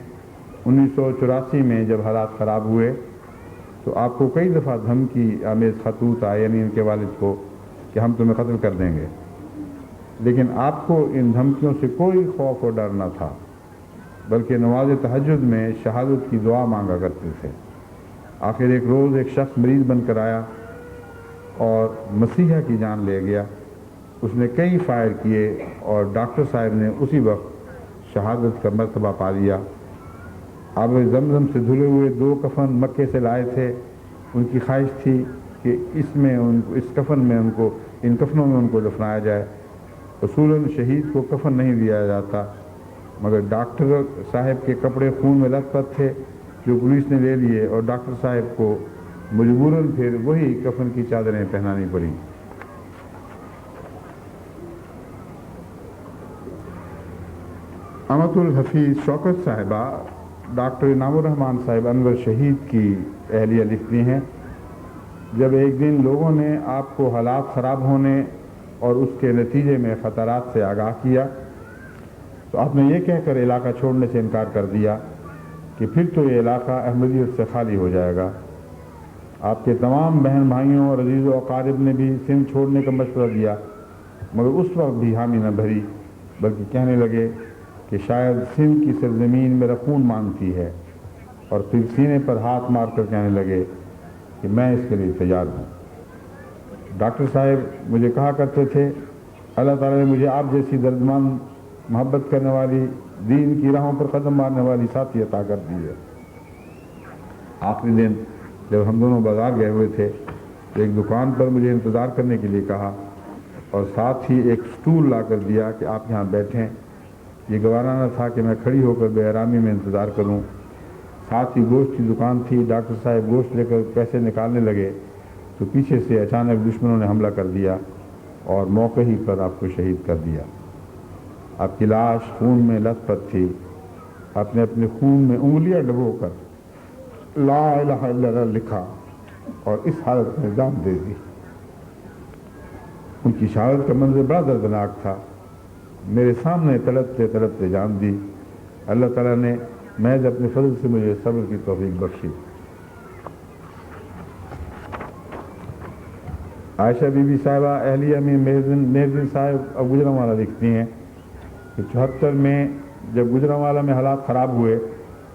1984 میں جب حالات خراب ہوئے تو آپ کو کئی دفعہ دھمکی آمیز خطوط آئے, یعنی ان کے والد کو, کہ ہم تمہیں قتل کر دیں گے. لیکن آپ کو ان دھمکیوں سے کوئی خوف اور ڈر نہ تھا, بلکہ نماز تہجد میں شہادت کی دعا مانگا کرتے تھے. آخر ایک روز ایک شخص مریض بن کر آیا اور مسیحا کی جان لے گیا. اس نے کئی فائر کیے اور ڈاکٹر صاحب نے اسی وقت شہادت کا مرتبہ پا لیا. آب زمزم سے دھلے ہوئے 2 کفن مکے سے لائے تھے. ان کی خواہش تھی کہ اس کفنوں میں ان کو دفنایا جائے. اصولاً شہید کو کفن نہیں دیا جاتا, مگر ڈاکٹر صاحب کے کپڑے خون میں لت پت تھے جو پولیس نے لے لیے, اور ڈاکٹر صاحب کو مجبوراً پھر وہی کفن کی چادریں پہنانی پڑیں. امت الحفیظ شوکت صاحبہ ڈاکٹر انعام الرحمان صاحب انور شہید کی اہلیہ لکھتی ہیں جب ایک دن لوگوں نے آپ کو حالات خراب ہونے اور اس کے نتیجے میں خطرات سے آگاہ کیا تو آپ نے یہ کہہ کر علاقہ چھوڑنے سے انکار کر دیا کہ پھر تو یہ علاقہ احمدیت سے خالی ہو جائے گا. آپ کے تمام بہن بھائیوں اور عزیز و اقارب نے بھی سندھ چھوڑنے کا مشورہ دیا, مگر اس وقت بھی حامی نہ بھری, بلکہ کہنے لگے کہ شاید سندھ کی سرزمین میرا خون مانگتی ہے, اور پھر سینے پر ہاتھ مار کر کہنے لگے کہ میں اس کے لیے تیار ہوں. ڈاکٹر صاحب مجھے کہا کرتے تھے اللہ تعالیٰ نے مجھے آپ جیسی دردمند, محبت کرنے والی, دین کی راہوں پر قدم مارنے والی ساتھی عطا کر دی ہے. آخری دن جب ہم دونوں بازار گئے ہوئے تھے تو ایک دکان پر مجھے انتظار کرنے کے لیے کہا اور ساتھ ہی ایک سٹول لا کر دیا کہ آپ یہاں بیٹھیں. یہ گوارا نہ تھا کہ میں کھڑی ہو کر بے آرامی میں انتظار کروں. ساتھ ہی گوشت کی دکان تھی. ڈاکٹر صاحب گوشت لے کر پیسے نکالنے لگے تو پیچھے سے اچانک دشمنوں نے حملہ کر دیا اور موقع ہی پر آپ کو شہید کر دیا. آپ کی لاش خون میں لت پت تھی. آپ نے اپنے خون میں انگلیاں ڈبو کر لا الہ الا اللہ لکھا اور اس حالت میں جان دے دی. ان کی شہادت کا منظر بڑا دردناک تھا. میرے سامنے تڑپتے تڑپتے جان دی. اللہ تعالیٰ نے محض اپنے فضل سے مجھے صبر کی توفیق بخشی. عائشہ بی بی صاحبہ اہلیہ میں مہر صاحب اب گجرانوالہ لکھتی ہیں کہ 74 میں جب گجرانوالہ میں حالات خراب ہوئے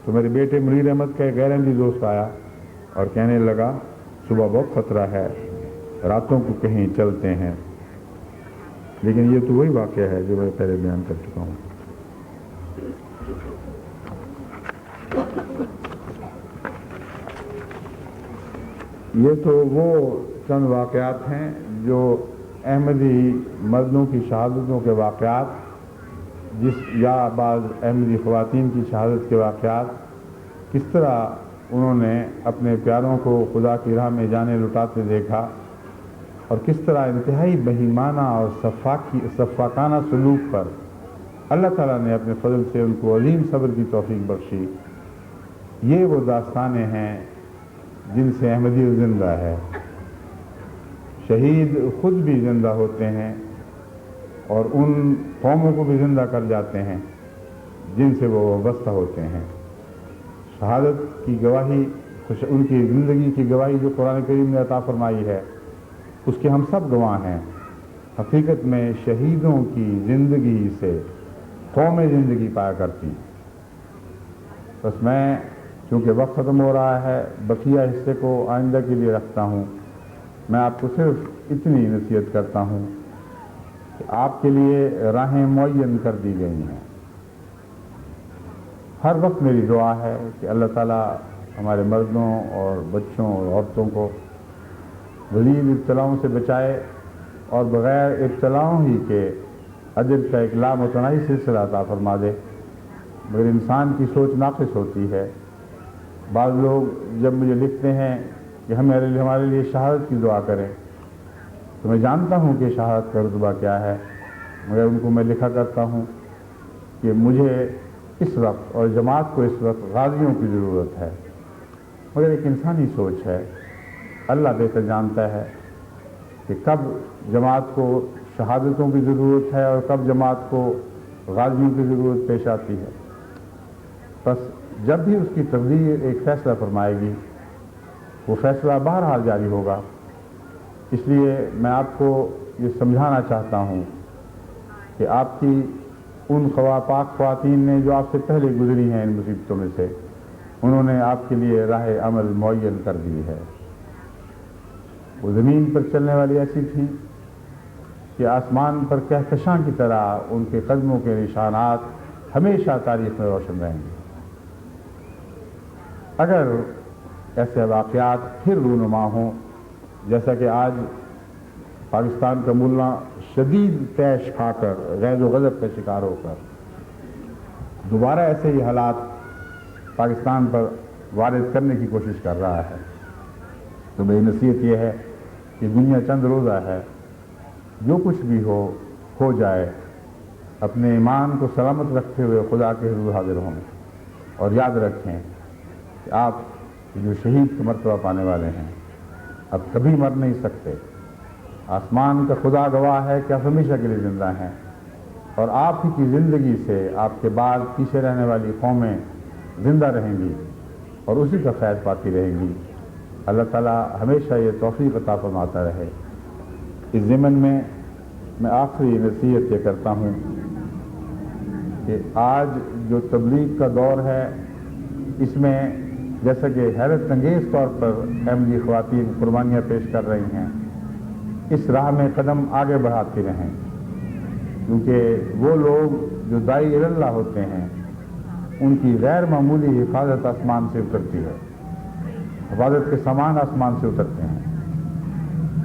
تو میرے بیٹے منیر احمد کا ایک غیر احمدی دوست آیا اور کہنے لگا صبح بہت خطرہ ہے, راتوں کو کہیں چلتے ہیں. لیکن یہ تو وہی واقعہ ہے جو میں پہلے بیان کر چکا ہوں. یہ تو وہ چند واقعات ہیں جو احمدی مردوں کی شہادتوں کے واقعات یا بعض احمدی خواتین کی شہادت کے واقعات کس طرح انہوں نے اپنے پیاروں کو خدا کی راہ میں جانے لٹاتے دیکھا اور کس طرح انتہائی بہیمانہ اور سفاکانہ سلوک پر اللہ تعالیٰ نے اپنے فضل سے ان کو عظیم صبر کی توفیق بخشی، یہ وہ داستانیں ہیں جن سے احمدیت زندہ ہے۔ شہید خود بھی زندہ ہوتے ہیں اور ان قوموں کو بھی زندہ کر جاتے ہیں جن سے وہ وابستہ ہوتے ہیں۔ شہادت کی گواہی، ان کی زندگی کی گواہی جو قرآن کریم نے عطا فرمائی ہے، اس کے ہم سب گواہ ہیں۔ حقیقت میں شہیدوں کی زندگی سے قومیں زندگی پایا کرتی۔ بس میں چونکہ وقت ختم ہو رہا ہے، بقیہ حصے کو آئندہ کے لیے رکھتا ہوں۔ میں آپ کو صرف اتنی نصیحت کرتا ہوں کہ آپ کے لیے راہیں معین کر دی گئی ہیں۔ ہر وقت میری دعا ہے کہ اللہ تعالیٰ ہمارے مردوں اور بچوں اور عورتوں کو غلیظ ابتلاؤں سے بچائے اور بغیر ابتلاؤں ہی کے اجر کا ایک لامتناہی سلسلہ عطا فرما دے۔ مگر انسان کی سوچ ناقص ہوتی ہے۔ بعض لوگ جب مجھے لکھتے ہیں کہ ہمارے لیے شہادت کی دعا کریں، تو میں جانتا ہوں کہ شہادت کا رتبہ کیا ہے، مگر ان کو میں لکھا کرتا ہوں کہ مجھے اس وقت اور جماعت کو اس وقت غازیوں کی ضرورت ہے۔ مگر ایک انسانی سوچ ہے، اللہ بہتر جانتا ہے کہ کب جماعت کو شہادتوں کی ضرورت ہے اور کب جماعت کو غازیوں کی ضرورت پیش آتی ہے۔ بس جب بھی اس کی تقدیر ایک فیصلہ فرمائے گی، وہ فیصلہ بہرحال جاری ہوگا۔ اس لیے میں آپ کو یہ سمجھانا چاہتا ہوں کہ آپ کی ان پاک خواتین نے جو آپ سے پہلے گزری ہیں ان مصیبتوں میں سے، انہوں نے آپ کے لیے راہ عمل معین کر دی ہے۔ وہ زمین پر چلنے والی ایسی تھیں کہ آسمان پر کہکشاں کی طرح ان کے قدموں کے نشانات ہمیشہ تاریخ میں روشن رہیں گے۔ اگر ایسے واقعات پھر رونما ہوں، جیسا کہ آج پاکستان کا ملا شدید طیش کھا کر غیظ و غضب کا شکار ہو کر دوبارہ ایسے ہی حالات پاکستان پر وارد کرنے کی کوشش کر رہا ہے، تو میری نصیحت یہ ہے کہ دنیا چند روزہ ہے، جو کچھ بھی ہو جائے، اپنے ایمان کو سلامت رکھتے ہوئے خدا کے حضور حاضر ہوں اور یاد رکھیں کہ آپ جو شہید کا مرتبہ پانے والے ہیں اب کبھی مر نہیں سکتے۔ آسمان کا خدا گواہ ہے کہ آپ ہمیشہ کے لیے زندہ ہیں، اور آپ ہی کی زندگی سے آپ کے بعد پیچھے رہنے والی قومیں زندہ رہیں گی اور اسی کا فیض پاتی رہیں گی۔ اللہ تعالیٰ ہمیشہ یہ توفیق عطا فرماتا رہے۔ اس ضمن میں آخری نصیحت یہ کرتا ہوں کہ آج جو تبلیغ کا دور ہے، اس میں جیسا کہ حیرت انگیز طور پر احمدی خواتین قربانیاں پیش کر رہی ہیں، اس راہ میں قدم آگے بڑھاتی رہیں، کیونکہ وہ لوگ جو داعی اللہ ہوتے ہیں ان کی غیر معمولی حفاظت آسمان سے اترتی ہے، حفاظت کے سامان آسمان سے اترتے ہیں،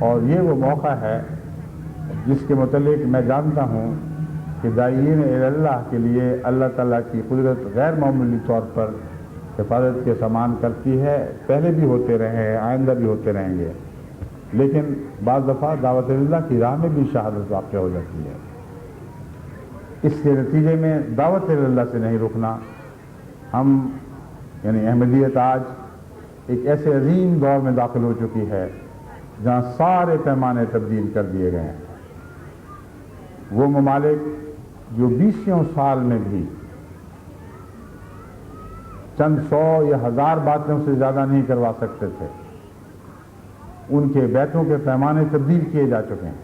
اور یہ وہ موقع ہے جس کے متعلق میں جانتا ہوں کہ داعین اللہ کے لیے اللہ تعالیٰ کی قدرت غیر معمولی طور پر حفاظت کے سامان کرتی ہے۔ پہلے بھی ہوتے رہے ہیں، آئندہ بھی ہوتے رہیں گے، لیکن بعض دفعہ دعوت اللہ کی راہ میں بھی شہادت واقع ہو جاتی ہے۔ اس کے نتیجے میں دعوت اللہ سے نہیں رکنا۔ ہم یعنی احمدیت آج ایک ایسے عظیم دور میں داخل ہو چکی ہے جہاں سارے پیمانے تبدیل کر دیے گئے ہیں۔ وہ ممالک جو 20 سال میں بھی چند 100 یا 1000 باتوں سے زیادہ نہیں کروا سکتے تھے، ان کے بیتوں کے پیمانے تبدیل کیے جا چکے ہیں۔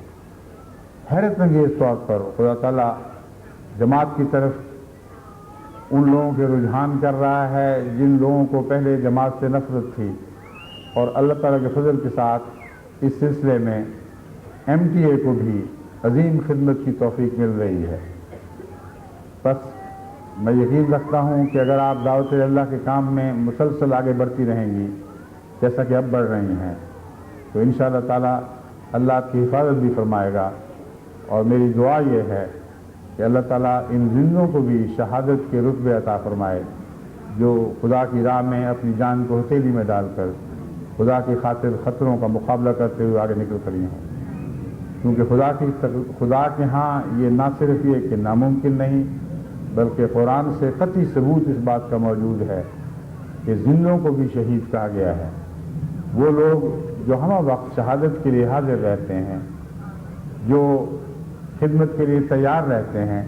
حیرت انگیز طور پر خدا تعالیٰ جماعت کی طرف ان لوگوں کے رجحان کر رہا ہے جن لوگوں کو پہلے جماعت سے نفرت تھی، اور اللہ تعالیٰ کے فضل کے ساتھ اس سلسلے میں MTA کو بھی عظیم خدمت کی توفیق مل رہی ہے۔ بس میں یقین رکھتا ہوں کہ اگر آپ دعوت اللہ کے کام میں مسلسل آگے بڑھتی رہیں گی جیسا کہ اب بڑھ رہی ہیں، تو انشاءاللہ تعالیٰ اللہ آپ کی حفاظت بھی فرمائے گا. اور میری دعا یہ ہے کہ اللہ تعالیٰ ان زندوں کو بھی شہادت کے رتبے عطا فرمائے جو خدا کی راہ میں اپنی جان کو ہتھیلی میں ڈال کر خدا کی خاطر خطروں کا مقابلہ کرتے ہوئے آگے نکل کھڑی ہوں. کیونکہ خدا کے ہاں یہ نہ صرف یہ کہ ناممکن نہیں بلکہ قرآن سے قطعی ثبوت اس بات کا موجود ہے کہ زندوں کو بھی شہید کہا گیا ہے. وہ لوگ جو ہمہ وقت شہادت کے لیے حاضر رہتے ہیں، جو خدمت کے لیے تیار رہتے ہیں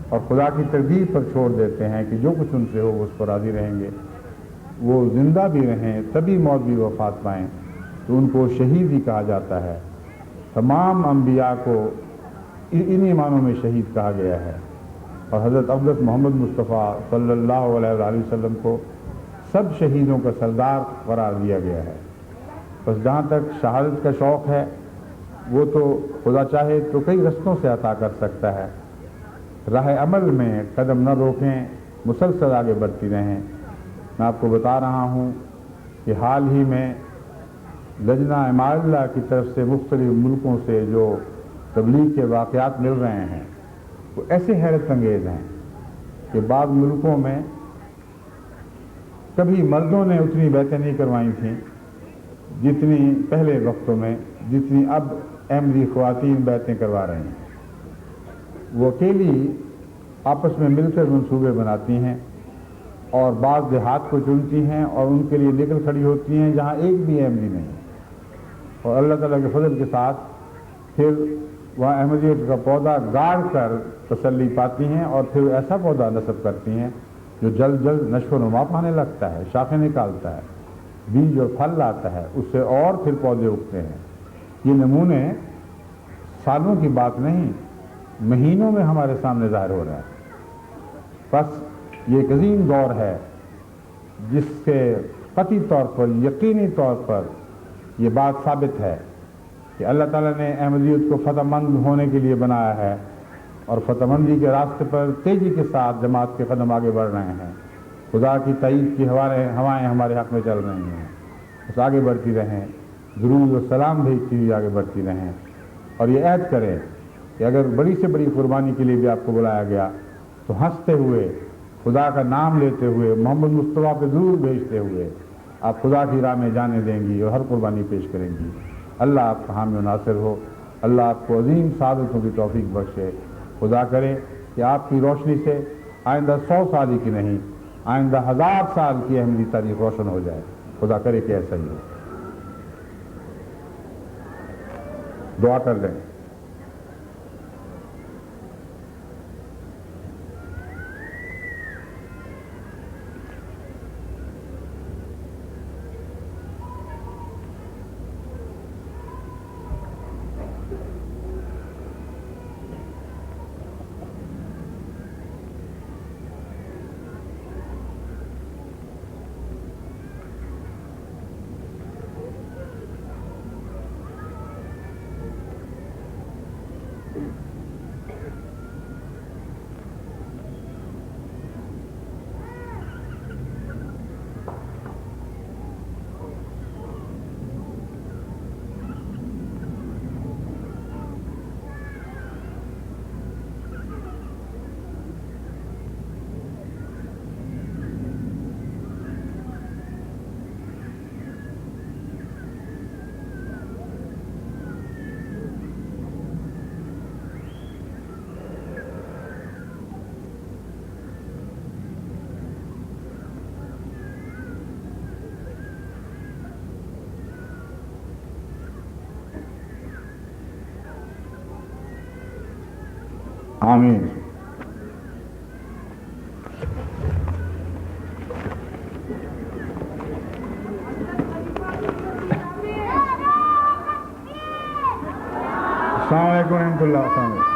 اور خدا کی تقدیر پر چھوڑ دیتے ہیں کہ جو کچھ ان سے ہو وہ اس پر راضی رہیں گے، وہ زندہ بھی رہیں تبھی موت بھی وفات پائیں تو ان کو شہید ہی کہا جاتا ہے. تمام انبیاء کو انہی معنوں میں شہید کہا گیا ہے اور حضرت افضل محمد مصطفیٰ صلی اللہ علیہ وآلہ وسلم کو سب شہیدوں کا سردار قرار دیا گیا ہے. بس جہاں تک شہادت کا شوق ہے وہ تو خدا چاہے تو کئی رستوں سے عطا کر سکتا ہے. راہ عمل میں قدم نہ روکیں، مسلسل آگے بڑھتی رہیں. میں آپ کو بتا رہا ہوں کہ حال ہی میں لجنہ اعمال اللہ کی طرف سے مختلف ملکوں سے جو تبلیغ کے واقعات مل رہے ہیں وہ ایسے حیرت انگیز ہیں کہ بعض ملکوں میں کبھی مردوں نے اتنی بیعتیں نہیں کروائی تھیں جتنی پہلے وقتوں میں، جتنی اب احمدی خواتین بیعتیں کروا رہی ہیں. وہ اکیلی آپس میں مل کر منصوبے بناتی ہیں اور بعض دیہات کو چنتی ہیں اور ان کے لیے نکل کھڑی ہوتی ہیں جہاں ایک بھی احمدی نہیں ہے، اور اللہ تعالیٰ کے فضل کے ساتھ پھر وہاں احمدیت کا پودا گاڑ کر تسلی پاتی ہیں اور پھر ایسا پودا نصب کرتی ہیں جو جلد جلد نشو و نما پانے لگتا ہے، شاخیں نکالتا ہے، بیج اور پھل لاتا ہے، اس سے اور پھر پودے اگتے ہیں. یہ نمونے سالوں کی بات نہیں، مہینوں میں ہمارے سامنے ظاہر ہو رہا ہے. بس یہ ایک عظیم دور ہے جس سے قطعی طور پر، یقینی طور پر یہ بات ثابت ہے کہ اللہ تعالیٰ نے احمدیت کو فتح مند ہونے کے لیے بنایا ہے اور فتح مندی کے راستے پر تیزی کے ساتھ جماعت کے قدم آگے بڑھ رہے ہیں. خدا کی تائید کی ہوائیں ہمارے حق میں چل رہی ہیں. بس آگے بڑھتی رہیں، درود و سلام بھیجتی ہوئی آگے بڑھتی رہیں اور یہ عہد کریں کہ اگر بڑی سے بڑی قربانی کے لیے بھی آپ کو بلایا گیا تو ہنستے ہوئے، خدا کا نام لیتے ہوئے، محمد مصطفیٰ پہ درود بھیجتے ہوئے آپ خدا کی راہ میں جانے دیں گی اور ہر قربانی پیش کریں گی. اللہ آپ کا حامی و ناصر ہو. اللہ آپ کو عظیم سعادتوں کی توفیق بخشے. خدا کرے کہ آپ کی روشنی سے آئندہ 100 سال ہی کی نہیں، آئندہ 1000 سال کی احمدی تاریخ روشن ہو جائے. خدا کرے کہ ایسا ہی ہو. دعا کر لیں. آمین. السلام علیکم ورحمۃ اللہ.